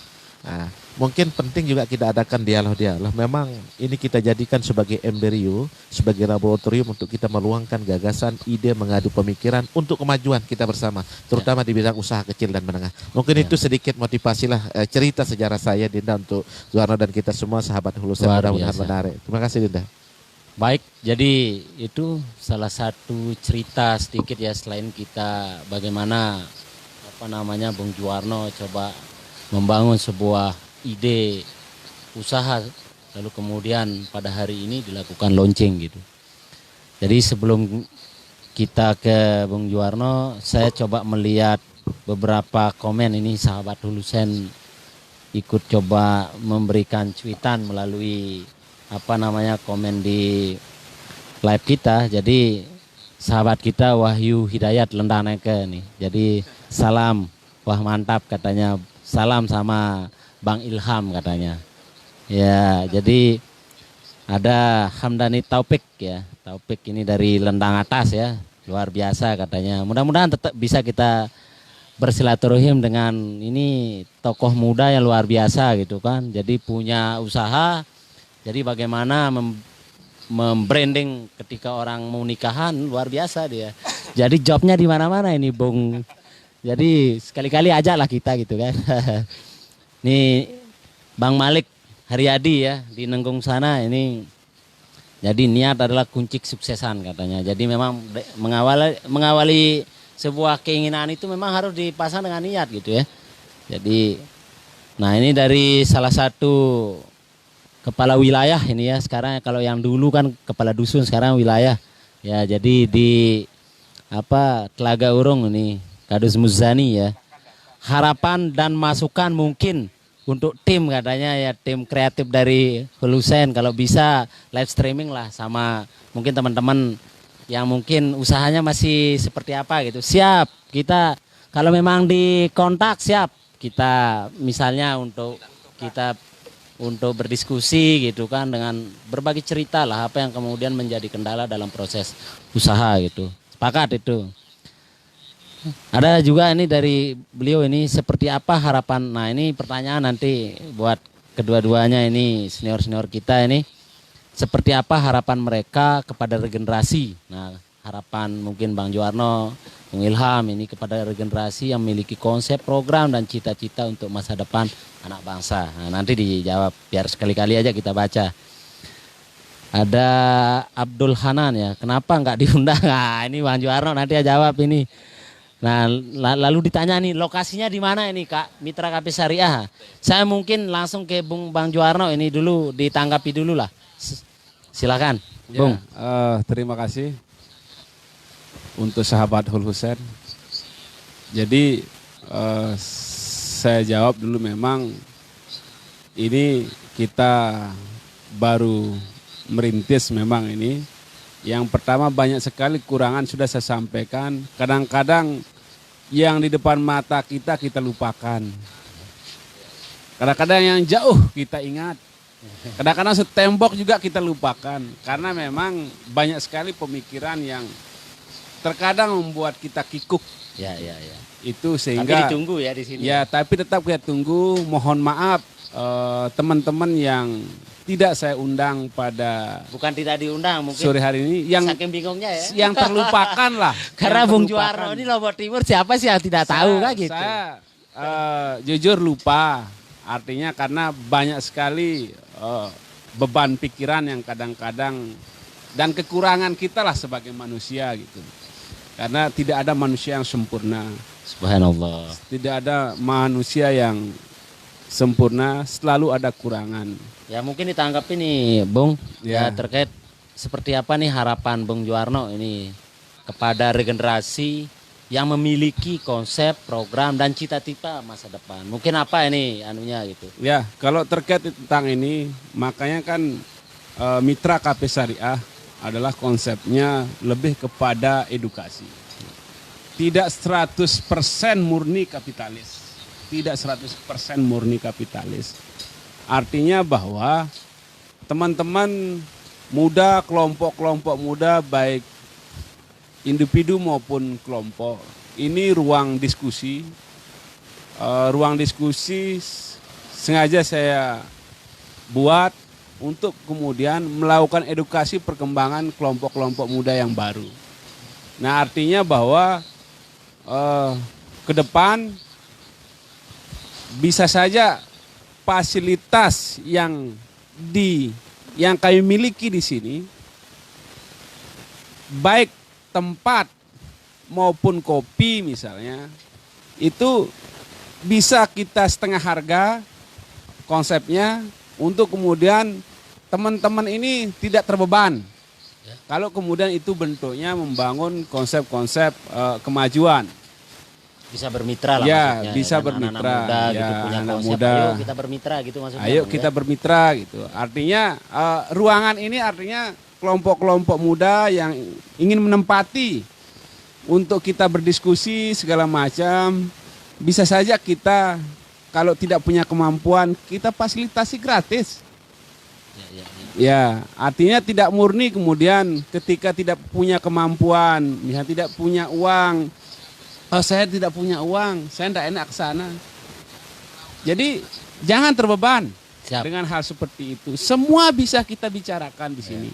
Nah, mungkin penting juga kita adakan dialog-dialog. Memang ini kita jadikan sebagai embrio, sebagai laboratorium untuk kita meluangkan gagasan, ide, mengadu pemikiran untuk kemajuan kita bersama, terutama di bidang usaha kecil dan menengah. Mungkin itu sedikit motivasilah cerita sejarah saya, Dinda, untuk Zuwarno dan kita semua sahabat Hulusan. Mudah-mudahan menarik. Terima kasih, Dinda. Baik, jadi itu salah satu cerita sedikit ya, selain kita bagaimana Bung Zuwarno coba membangun sebuah ide usaha, lalu kemudian pada hari ini dilakukan launching gitu. Jadi sebelum kita ke Bung Zuwarno, saya coba melihat beberapa komen ini, sahabat Hulusen ikut coba memberikan cuitan melalui komen di live kita. Jadi sahabat kita Wahyu Hidayat Lendaneke nih. Jadi salam, wah mantap katanya. Salam sama Bang Ilham katanya. Ya, jadi ada Hamdani Taufik ya. Taufik ini dari Lendang Atas ya. Luar biasa katanya. Mudah-mudahan tetap bisa kita bersilaturahim dengan ini tokoh muda yang luar biasa gitu kan. Jadi punya usaha. Jadi bagaimana membranding ketika orang mau nikahan, luar biasa dia. Jadi jobnya di mana-mana ini Bung. Jadi sekali-kali ajaklah kita gitu kan. Nih Bang Malik Haryadi ya di Nenggung sana ini. Jadi niat adalah kunci kesuksesan katanya. Jadi memang mengawali sebuah keinginan itu memang harus dipasang dengan niat gitu ya. Jadi nah ini dari salah satu kepala wilayah ini ya. Sekarang kalau yang dulu kan kepala dusun, sekarang wilayah. Ya jadi di Telaga Urung ini Kadus Muzani ya. Harapan dan masukan mungkin untuk tim katanya ya, tim kreatif dari Hulusen kalau bisa live streaming lah sama mungkin teman-teman yang mungkin usahanya masih seperti apa gitu. Siap, kita kalau memang dikontak siap. Kita misalnya untuk berdiskusi gitu kan, dengan berbagi cerita lah apa yang kemudian menjadi kendala dalam proses usaha gitu. Sepakat itu. Ada juga ini dari beliau ini, seperti apa harapan. Nah ini pertanyaan nanti buat kedua-duanya ini senior-senior kita ini. Seperti apa harapan mereka kepada regenerasi. Nah harapan mungkin Bang Zuwarno, Bung Ilham ini kepada regenerasi yang memiliki konsep, program dan cita-cita untuk masa depan anak bangsa. Nah nanti dijawab, biar sekali-kali aja kita baca. Ada Abdul Hanan ya, kenapa nggak diundang? Nah ini Bang Zuwarno nanti ya jawab ini. Nah, lalu ditanya nih lokasinya di mana ini Kak Mitra KP Syariah. Saya mungkin langsung ke Bang Zuwarno ini dulu, ditanggapi dulu lah. Silakan. Bung. Terima kasih untuk sahabat Hul Husen. Jadi saya jawab dulu, memang ini kita baru merintis memang ini. Yang pertama, banyak sekali kurangan sudah saya sampaikan. Kadang-kadang yang di depan mata kita lupakan. Kadang-kadang yang jauh kita ingat. Kadang-kadang setembok juga kita lupakan. Karena memang banyak sekali pemikiran yang terkadang membuat kita kikuk. Ya. Itu Tapi sehingga ditunggu ya di sini. ya, tapi tetap kita tunggu. Mohon maaf teman-teman yang tidak saya undang pada Bukan tidak diundang, mungkin sore hari ini, yang saking bingungnya ya. yang terlupakan lah. Karena Yang Bung terlupakan. Juwarno ini Lombok Timur, siapa sih yang tidak tahu kan gitu. Saya jujur lupa. Artinya karena banyak sekali beban pikiran yang kadang-kadang, dan kekurangan kita lah sebagai manusia gitu. Karena tidak ada manusia yang sempurna. Subhanallah. Tidak ada manusia yang sempurna, selalu ada kurangan. Ya mungkin ditanggapi nih Bung, ya Ya. terkait seperti apa nih harapan Bung Juwarno ini kepada regenerasi yang memiliki konsep, program dan cita-cita masa depan. Mungkin apa ini anunya gitu. Ya, kalau terkait tentang ini, makanya kan Mitra KP Syariah adalah konsepnya lebih kepada edukasi. Tidak 100% murni kapitalis. Tidak 100% murni kapitalis. Artinya bahwa teman-teman muda, kelompok-kelompok muda, baik individu maupun kelompok, ini ruang diskusi. Ruang diskusi sengaja saya buat untuk kemudian melakukan edukasi perkembangan kelompok-kelompok muda yang baru. Nah, artinya bahwa ke depan bisa saja fasilitas yang kami miliki di sini, baik tempat maupun kopi misalnya, itu bisa kita setengah harga konsepnya, untuk kemudian teman-teman ini tidak terbeban. Kalau kemudian itu bentuknya membangun konsep-konsep kemajuan. Bisa bermitra lah Ya, maksudnya. bisa Dan bermitra. anak-anak muda Ya, gitu punya anak konsep. muda. Ayo kita bermitra gitu maksudnya. Ayo Bung, kita ya. bermitra gitu. Artinya ruangan ini artinya kelompok-kelompok muda yang ingin menempati untuk kita berdiskusi segala macam. Bisa saja kita kalau tidak punya kemampuan, kita fasilitasi gratis. Ya. Ya, artinya tidak murni kemudian ketika tidak punya kemampuan, misalnya tidak punya uang. Oh, saya tidak punya uang, saya tidak enak ke sana. Jadi jangan terbeban Siap. dengan hal seperti itu. Semua bisa kita bicarakan di sini.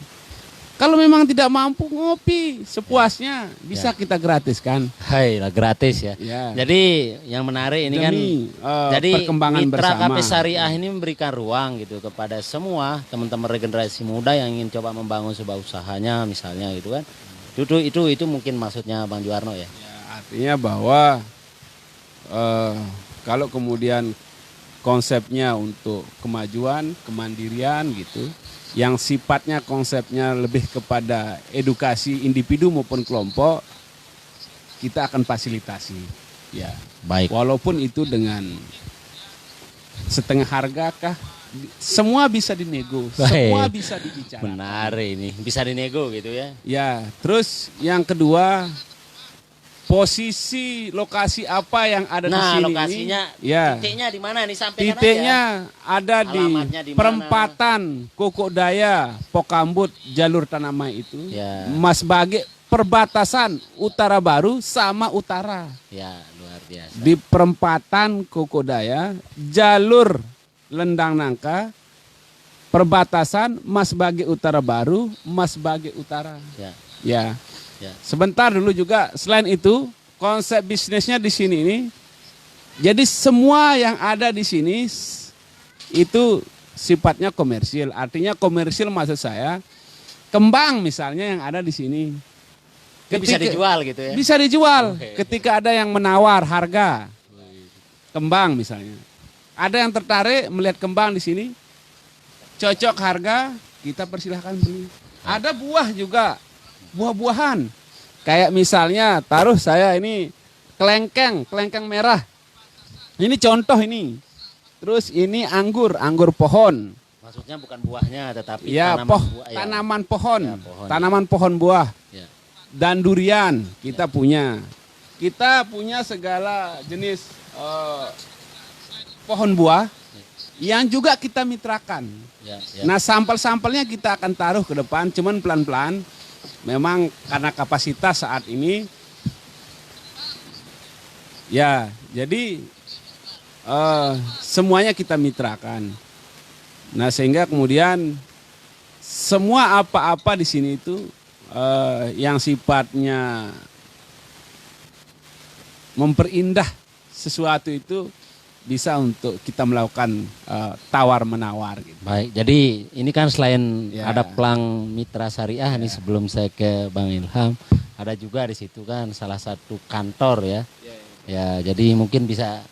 Kalau memang tidak mampu, ngopi sepuasnya, bisa kita gratiskan. Hai lah gratis ya. Ya. Jadi yang menarik ini kan Demi jadi perkembangan Mitra bersama. KP Syariah ini memberikan ruang gitu kepada semua teman-teman regenerasi muda yang ingin coba membangun sebuah usahanya misalnya gitu kan. Itu mungkin maksudnya Bang Juwarno ya. Ya, artinya bahwa kalau kemudian konsepnya untuk kemajuan, kemandirian gitu, yang sifatnya konsepnya lebih kepada edukasi individu maupun kelompok, kita akan fasilitasi. Ya, Baik. walaupun itu dengan setengah harga kah, semua bisa dinego, semua Baik. bisa dibicarakan. Menarik ini. Bisa dinego gitu ya. Ya, terus yang kedua, posisi lokasi apa yang ada di Nah, sini? lokasinya Ya. titiknya di mana nih sampaikan Titiknya aja. ada di Alamatnya di mana? perempatan Koko Daya, Pokambut, jalur Tanamai itu. Ya. Mas Bage, perbatasan Utara Baru sama Utara. Ya, luar biasa. Di perempatan Koko Daya, jalur Lendang Nangka, perbatasan Mas Bage Utara Baru, Mas Bage Utara. Ya. Ya. Ya. Sebentar dulu juga, selain itu konsep bisnisnya di sini ini, jadi semua yang ada di sini itu sifatnya komersil. Artinya komersil maksud saya, kembang misalnya yang ada di sini. Itu bisa dijual gitu ya. Bisa dijual Oke. ketika ada yang menawar harga kembang misalnya. Ada yang tertarik melihat kembang di sini, cocok harga, kita persilahkan beli. Ada buah juga, buah-buahan. Kayak misalnya taruh saya ini kelengkeng merah. Ini contoh ini. Terus ini anggur pohon. Maksudnya bukan buahnya tetapi Ya, tanaman buah. Ya. tanaman pohon. Ya, pohon. Tanaman pohon buah. Ya. Dan durian kita punya. Kita punya segala jenis pohon buah yang juga kita mitrakan. Ya, ya. Nah, sampel-sampelnya kita akan taruh ke depan, cuman pelan-pelan. Memang karena kapasitas saat ini, ya, jadi semuanya kita mitrakan. Nah, sehingga kemudian semua apa-apa di sini itu yang sifatnya memperindah sesuatu itu bisa untuk kita melakukan tawar-menawar gitu. Baik, jadi ini kan selain Ya. ada Plang Mitra Syariah nih sebelum saya ke Bang Ilham, ada juga di situ kan salah satu kantor ya. Ya, jadi mungkin bisa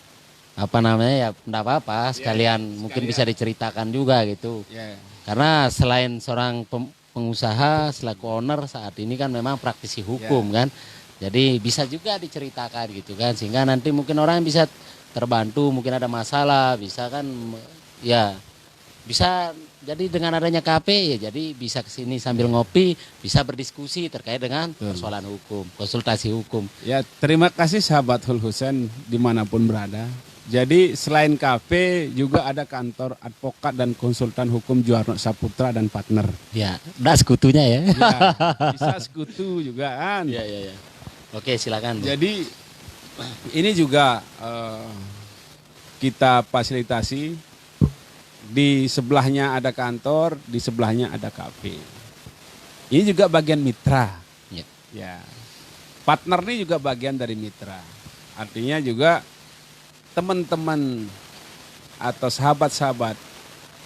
apa namanya ya enggak apa-apa sekalian mungkin bisa diceritakan juga gitu. Ya. Karena selain seorang pengusaha selaku owner saat ini kan memang praktisi hukum kan. Jadi bisa juga diceritakan gitu kan sehingga nanti mungkin orang bisa terbantu, mungkin ada masalah, bisa kan ya bisa jadi dengan adanya KP ya jadi bisa kesini sambil ngopi, bisa berdiskusi terkait dengan persoalan hukum, konsultasi hukum. Ya, terima kasih sahabat Hul Husain dimanapun berada. Jadi selain KP juga ada kantor advokat dan konsultan hukum Juwarno Saputra dan partner. Ya, udah sekutunya ya. Ya, bisa sekutu juga kan. Iya, iya, iya. Oke, silakan. Bu. Jadi ini juga kita fasilitasi, di sebelahnya ada kantor, di sebelahnya ada kafe. Ini juga bagian mitra. Ya. Ya. Partner ini juga bagian dari mitra. Artinya juga teman-teman atau sahabat-sahabat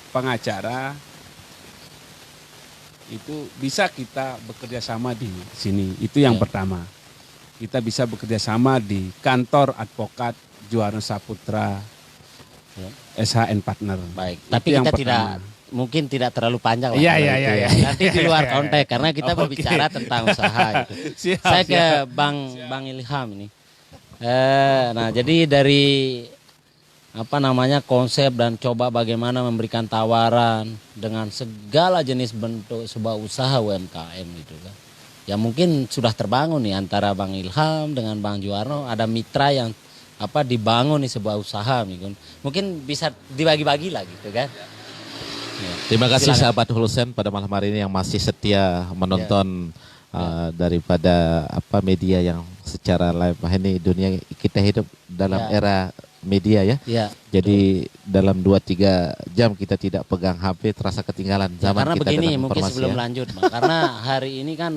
pengacara itu bisa kita bekerja sama di sini. Itu yang pertama. Kita bisa bekerja sama di kantor advokat Juwarno Saputra SHN Partner. Baik, Itu tapi yang kita pertama. mungkin tidak terlalu panjang lah. Iya, kalau iya, itu iya, ya. iya. Nanti di luar Iya, iya, konteks iya. karena kita Oke. berbicara tentang usaha gitu. Siap, Saya ke siap. Bang Ilham ini. Nah, jadi dari apa namanya konsep dan coba bagaimana memberikan tawaran dengan segala jenis bentuk sebuah usaha UMKM gitu kan. Ya mungkin sudah terbangun nih antara Bang Ilham dengan Bang Juwarno ada mitra yang apa dibangun nih sebuah usaha nih. Mungkin bisa dibagi-bagi lah gitu kan. Ya. Terima kasih Silakan. sahabat Hulusen pada malam hari ini yang masih setia menonton daripada apa media yang secara live. Ini dunia kita hidup dalam Ya. era media ya. Ya. Jadi dalam 2-3 jam kita tidak pegang HP terasa ketinggalan Ya, zaman karena kita begini dalam mungkin informasi sebelum ya. lanjut Bang. Karena hari ini kan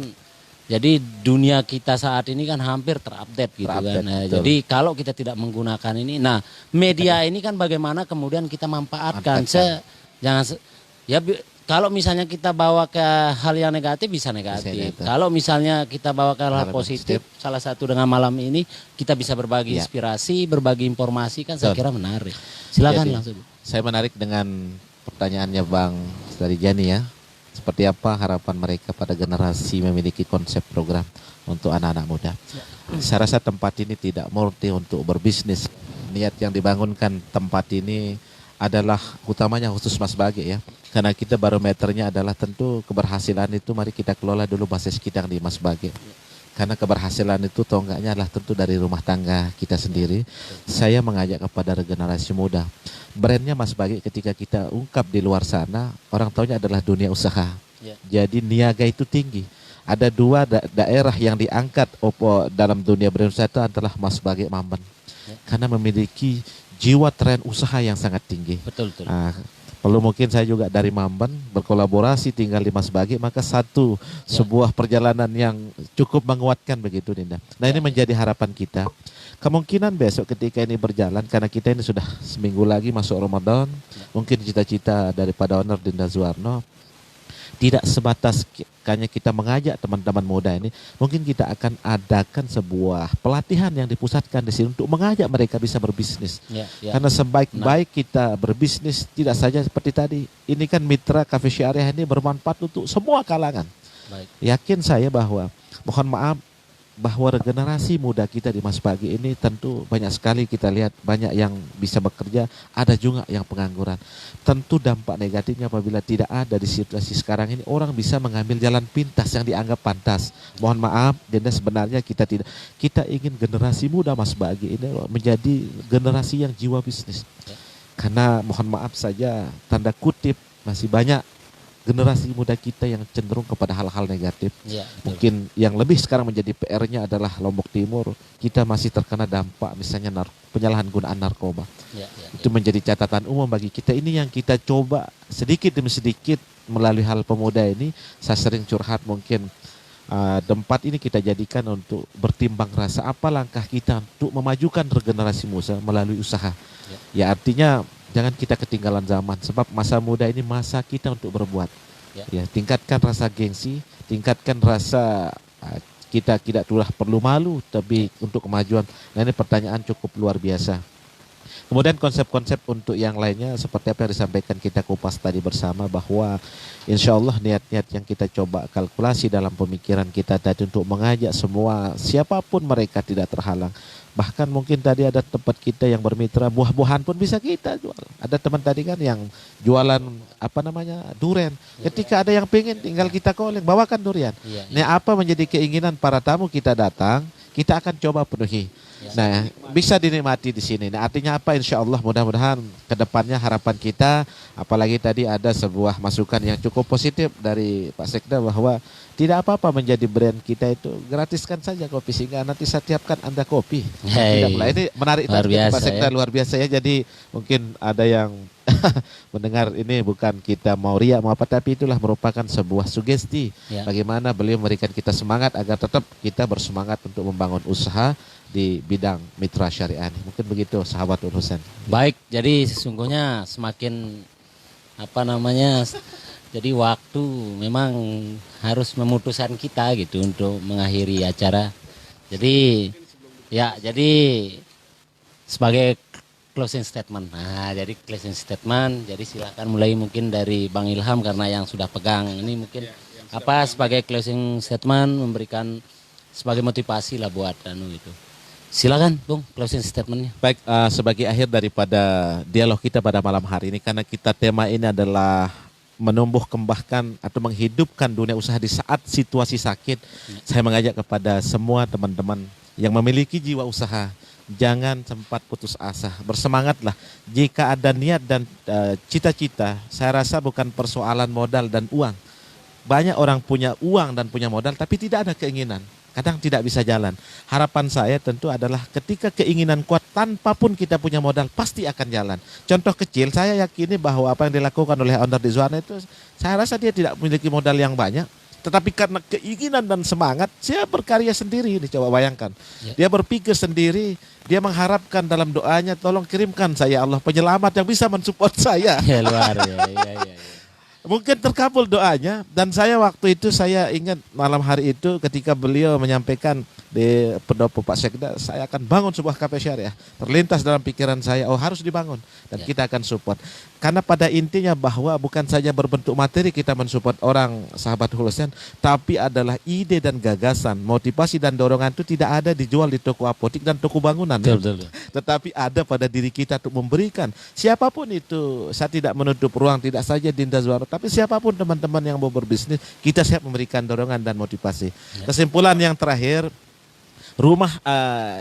jadi dunia kita saat ini kan hampir terupdate gitu Terupdate, kan. Nah, betul. jadi kalau kita tidak menggunakan ini, nah media ini kan bagaimana kemudian kita manfaatkan. Kalau misalnya kita bawa ke hal yang negatif bisa negatif. negatif. Kalau misalnya kita bawa ke hal Hal positif, salah satu dengan malam ini kita bisa berbagi Ya. inspirasi, berbagi informasi kan saya Betul. kira menarik. Silakan Jadi, langsung. Saya menarik dengan pertanyaannya Bang dari Jani ya. Seperti apa harapan mereka pada generasi memiliki konsep program untuk anak-anak muda. Saya rasa tempat ini tidak murni untuk berbisnis. Niat yang dibangunkan tempat ini adalah utamanya khusus Mas Bage ya. Karena kita barometernya adalah tentu keberhasilan itu mari kita kelola dulu basis kita yang di Mas Bage. Karena keberhasilan itu tonggaknya adalah tentu dari rumah tangga kita sendiri. Saya mengajak kepada generasi muda. Brandnya Mas Bage ketika kita ungkap di luar sana, orang taunya adalah dunia usaha. Ya. Jadi niaga itu tinggi. Ada dua daerah yang diangkat dalam dunia berusaha itu adalah Mas Bage Mamben. Karena memiliki jiwa tren usaha yang sangat tinggi. Betul, betul. Nah, perlu mungkin saya juga dari Mamben berkolaborasi tinggal di Mas Bage, maka sebuah perjalanan yang cukup menguatkan begitu Dinda. Nah ini menjadi harapan kita. Kemungkinan besok ketika ini berjalan karena kita ini sudah seminggu lagi masuk Ramadan, mungkin cita-cita daripada owner Dinda Juwarno tidak sebatas hanya kita mengajak teman-teman muda ini, mungkin kita akan adakan sebuah pelatihan yang dipusatkan di sini untuk mengajak mereka bisa berbisnis. Ya, ya. Karena sebaik-baik kita berbisnis tidak saja seperti tadi. Ini kan mitra Cafe Syariah ini bermanfaat untuk semua kalangan. Baik. Yakin saya bahwa, mohon maaf, bahwa generasi muda kita di Mas Pagi ini tentu banyak sekali kita lihat, banyak yang bisa bekerja, ada juga yang pengangguran. Tentu dampak negatifnya apabila tidak ada di situasi sekarang ini, orang bisa mengambil jalan pintas yang dianggap pantas. Mohon maaf, dan sebenarnya kita ingin generasi muda Mas Pagi ini menjadi generasi yang jiwa bisnis. Karena mohon maaf saja, tanda kutip, masih banyak generasi muda kita yang cenderung kepada hal-hal negatif. Ya, Mungkin yang lebih sekarang menjadi PR-nya adalah Lombok Timur. Kita masih terkena dampak misalnya penyalahgunaan narkoba. Itu menjadi catatan umum bagi kita. Ini yang kita coba sedikit demi sedikit melalui hal pemuda ini. Saya sering curhat, mungkin tempat ini kita jadikan untuk bertimbang rasa apa langkah kita untuk memajukan regenerasi muda melalui usaha. Ya artinya jangan kita ketinggalan zaman, sebab masa muda ini masa kita untuk berbuat. Ya, tingkatkan rasa gengsi, tingkatkan rasa kita tidak perlu malu, tapi untuk kemajuan. Nah, ini pertanyaan cukup luar biasa. Kemudian konsep-konsep untuk yang lainnya seperti apa yang disampaikan kita kupas tadi bersama, bahwa insya Allah niat-niat yang kita coba kalkulasi dalam pemikiran kita tadi untuk mengajak semua, siapapun mereka tidak terhalang. Bahkan mungkin tadi ada tempat kita yang bermitra, buah-buahan pun bisa kita jual. Ada teman tadi kan yang jualan durian. Ketika ada yang pengen, tinggal kita calling, bawakan durian. Nah, apa menjadi keinginan para tamu kita datang, kita akan coba penuhi. Nah, bisa dinikmati di sini. Nah, artinya apa? Insya Allah mudah-mudahan kedepannya harapan kita, apalagi tadi ada sebuah masukan yang cukup positif dari Pak Sekda bahwa tidak apa-apa menjadi brand kita itu, gratiskan saja kopi sehingga nanti saya tiapkan Anda kopi. Ini menarik tadi Pak Sekda, luar biasa ya. Jadi mungkin ada yang mendengar ini bukan kita mau riak mau apa, tapi itulah merupakan sebuah sugesti bagaimana beliau memberikan kita semangat agar tetap kita bersemangat untuk membangun usaha di bidang mitra syariah. Mungkin begitu sahabat urusan. Baik, jadi sesungguhnya semakin jadi waktu memang harus memutuskan kita gitu untuk mengakhiri acara. Jadi sebagai closing statement. Nah, jadi closing statement. Jadi silakan mulai mungkin dari Bang Ilham karena yang sudah pegang ini mungkin sebagai closing statement, memberikan sebagai motivasi lah buat itu. Silakan Bung, closing statementnya. Baik, sebagai akhir daripada dialog kita pada malam hari ini, karena kita tema ini adalah menumbuh kembangkan atau menghidupkan dunia usaha di saat situasi sakit. Saya mengajak kepada semua teman-teman yang memiliki jiwa usaha, jangan sempat putus asa, bersemangatlah. Jika ada niat dan cita-cita, saya rasa bukan persoalan modal dan uang. Banyak orang punya uang dan punya modal tapi tidak ada keinginan. Kadang tidak bisa jalan. Harapan saya tentu adalah ketika keinginan kuat, tanpa pun kita punya modal, pasti akan jalan. Contoh kecil, saya yakini bahwa apa yang dilakukan oleh owner di Zuhana itu, saya rasa dia tidak memiliki modal yang banyak, tetapi karena keinginan dan semangat, dia berkarya sendiri. Ini coba bayangkan. Dia berpikir sendiri, dia mengharapkan dalam doanya, tolong kirimkan saya Allah penyelamat yang bisa mensupport saya. Ya, luar ya. Mungkin terkabul doanya, dan saya waktu itu saya ingat malam hari itu ketika beliau menyampaikan di pendopo Pak Sekda, saya akan bangun sebuah kafe syariah. Terlintas dalam pikiran saya, harus dibangun dan kita akan support. Karena pada intinya bahwa bukan saja berbentuk materi kita mensupport orang sahabat Hulusan, tapi adalah ide dan gagasan, motivasi dan dorongan itu tidak ada dijual di toko apotik dan toko bangunan. Betul. Tetapi ada pada diri kita untuk memberikan. Siapapun itu, saya tidak menutup ruang, tidak saja Dinda Zuhara, tapi siapapun teman-teman yang mau berbisnis, kita siap memberikan dorongan dan motivasi. Kesimpulan yang terakhir, rumah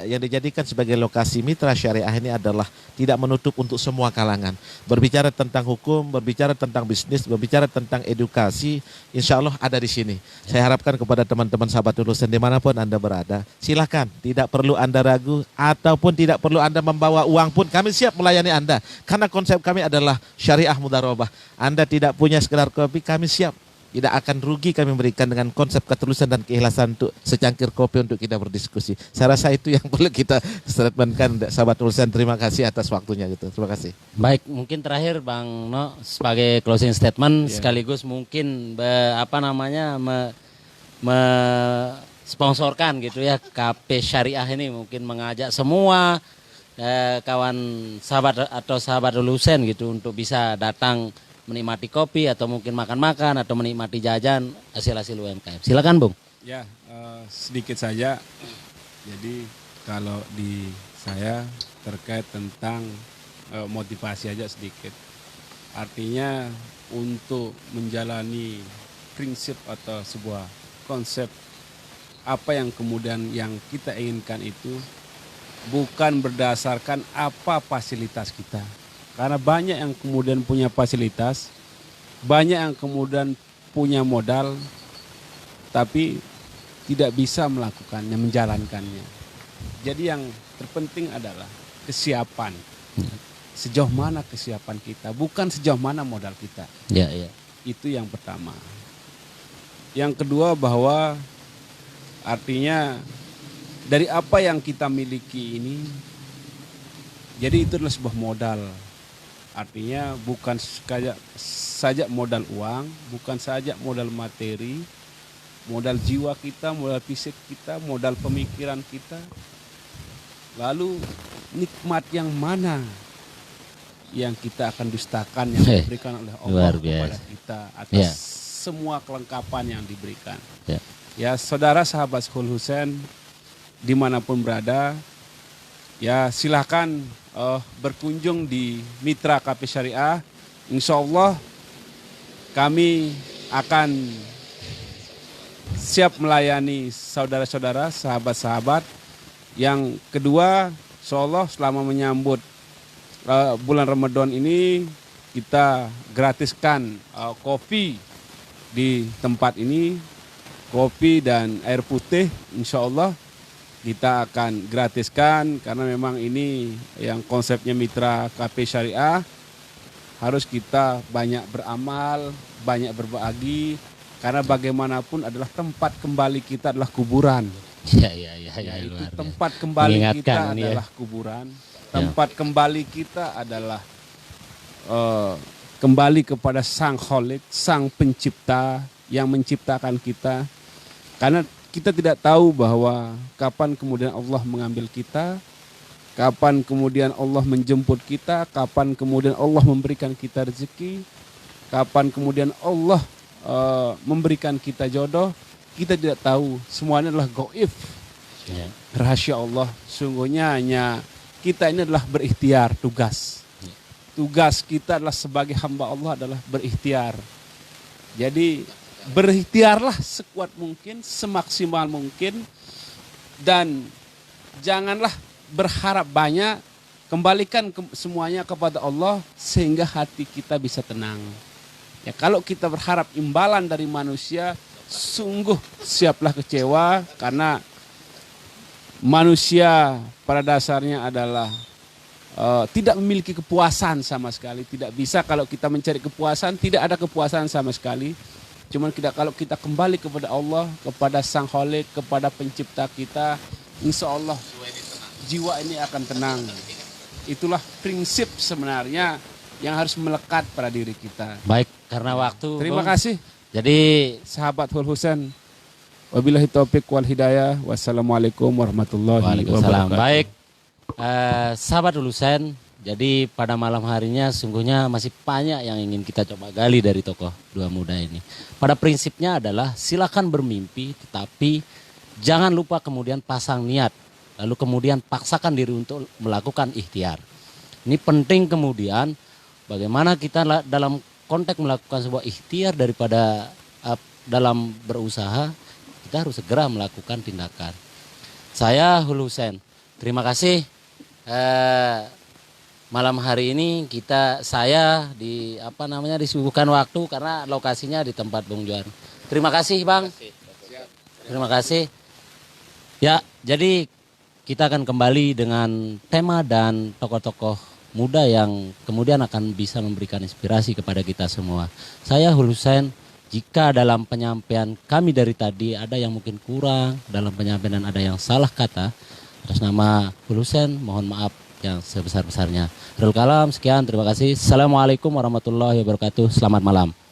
yang dijadikan sebagai lokasi mitra syariah ini adalah tidak menutup untuk semua kalangan. Berbicara tentang hukum, berbicara tentang bisnis, berbicara tentang edukasi, insya Allah ada di sini. Saya harapkan kepada teman-teman sahabat urusan dimanapun Anda berada, silakan, tidak perlu Anda ragu, ataupun tidak perlu Anda membawa uang pun, kami siap melayani Anda. Karena konsep kami adalah syariah mudharabah. Anda tidak punya sekedar kopi, kami siap. Tidak akan rugi kami memberikan dengan konsep ketulusan dan keikhlasan untuk secangkir kopi untuk kita berdiskusi. Saya rasa itu yang perlu kita statementkan, sahabat urusan. Terima kasih atas waktunya gitu. Terima kasih. Baik, mungkin terakhir Bang No sebagai closing statement sekaligus mungkin sponsorkan gitu ya KP Syariah ini, mungkin mengajak semua kawan sahabat atau sahabat lulusan gitu untuk bisa datang menikmati kopi atau mungkin makan-makan atau menikmati jajan hasil-hasil UMKM. Silakan Bung. Ya, sedikit saja. Jadi kalau di saya terkait tentang motivasi aja sedikit. Artinya untuk menjalani prinsip atau sebuah konsep apa yang kemudian yang kita inginkan itu bukan berdasarkan apa fasilitas kita. Karena banyak yang kemudian punya fasilitas, banyak yang kemudian punya modal, tapi tidak bisa melakukannya, menjalankannya. Jadi yang terpenting adalah kesiapan. Sejauh mana kesiapan kita, bukan sejauh mana modal kita. Ya, ya. Itu yang pertama. Yang kedua bahwa artinya dari apa yang kita miliki ini, jadi itu adalah sebuah modal. Artinya bukan saja modal uang, bukan saja modal materi, modal jiwa kita, modal fisik kita, modal pemikiran kita. Lalu nikmat yang mana yang kita akan dustakan yang diberikan oleh Allah kepada kita atas semua kelengkapan yang diberikan. Ya, saudara sahabat Hul Husain dimanapun berada, ya silahkan berkunjung di Mitra KP Syariah. Insya Allah kami akan siap melayani saudara-saudara, sahabat-sahabat. Yang kedua, insya Allah selama menyambut bulan Ramadan ini kita gratiskan kopi di tempat ini, kopi dan air putih insya Allah kita akan gratiskan karena memang ini yang konsepnya Mitra KP Syariah, harus kita banyak beramal, banyak berbagi karena bagaimanapun adalah tempat kembali kita adalah kuburan. Ya, itu tempat kembali kita adalah kuburan. Tempat kembali kita adalah kembali kepada Sang Khalik, Sang Pencipta yang menciptakan kita. Karena kita tidak tahu bahwa kapan kemudian Allah mengambil kita, kapan kemudian Allah menjemput kita, kapan kemudian Allah memberikan kita rezeki, kapan kemudian Allah memberikan kita jodoh. Kita tidak tahu, semuanya adalah gaib. Rahasia Allah, sungguhnya hanya kita ini adalah berikhtiar tugas. Tugas kita adalah sebagai hamba Allah adalah berikhtiar. Jadi berikhtiarlah sekuat mungkin, semaksimal mungkin. Dan janganlah berharap banyak, kembalikan semuanya kepada Allah sehingga hati kita bisa tenang. Ya, kalau kita berharap imbalan dari manusia, sungguh siaplah kecewa karena manusia pada dasarnya adalah tidak memiliki kepuasan sama sekali. Tidak bisa kalau kita mencari kepuasan, tidak ada kepuasan sama sekali. Cuman kalau kita kembali kepada Allah, kepada Sang Khalik, kepada pencipta kita, insya Allah jiwa ini akan tenang. Itulah prinsip sebenarnya yang harus melekat pada diri kita. Baik, karena waktu. Terima kasih. Jadi sahabat Hul Husain, wabillahi taufiq wal hidayah. Wassalamualaikum warahmatullahi wabarakatuh. Baik, sahabat Hul Husain, jadi pada malam harinya sungguhnya masih banyak yang ingin kita coba gali dari tokoh dua muda ini. Pada prinsipnya adalah silakan bermimpi, tetapi jangan lupa kemudian pasang niat, lalu kemudian paksakan diri untuk melakukan ikhtiar. Ini penting kemudian bagaimana kita dalam konteks melakukan sebuah ikhtiar daripada dalam berusaha, kita harus segera melakukan tindakan. Saya Hul Husain, terima kasih. Malam hari ini saya disuguhkan waktu karena lokasinya di tempat Bung Juan. Terima kasih Bang. Terima kasih. Ya, jadi kita akan kembali dengan tema dan tokoh-tokoh muda yang kemudian akan bisa memberikan inspirasi kepada kita semua. Saya Hul Husain, jika dalam penyampaian kami dari tadi ada yang mungkin kurang dalam penyampaian dan ada yang salah kata, atas nama Hul Husain mohon maaf yang sebesar-besarnya. Rul Kalam, sekian, terima kasih. Assalamualaikum warahmatullahi wabarakatuh. Selamat malam.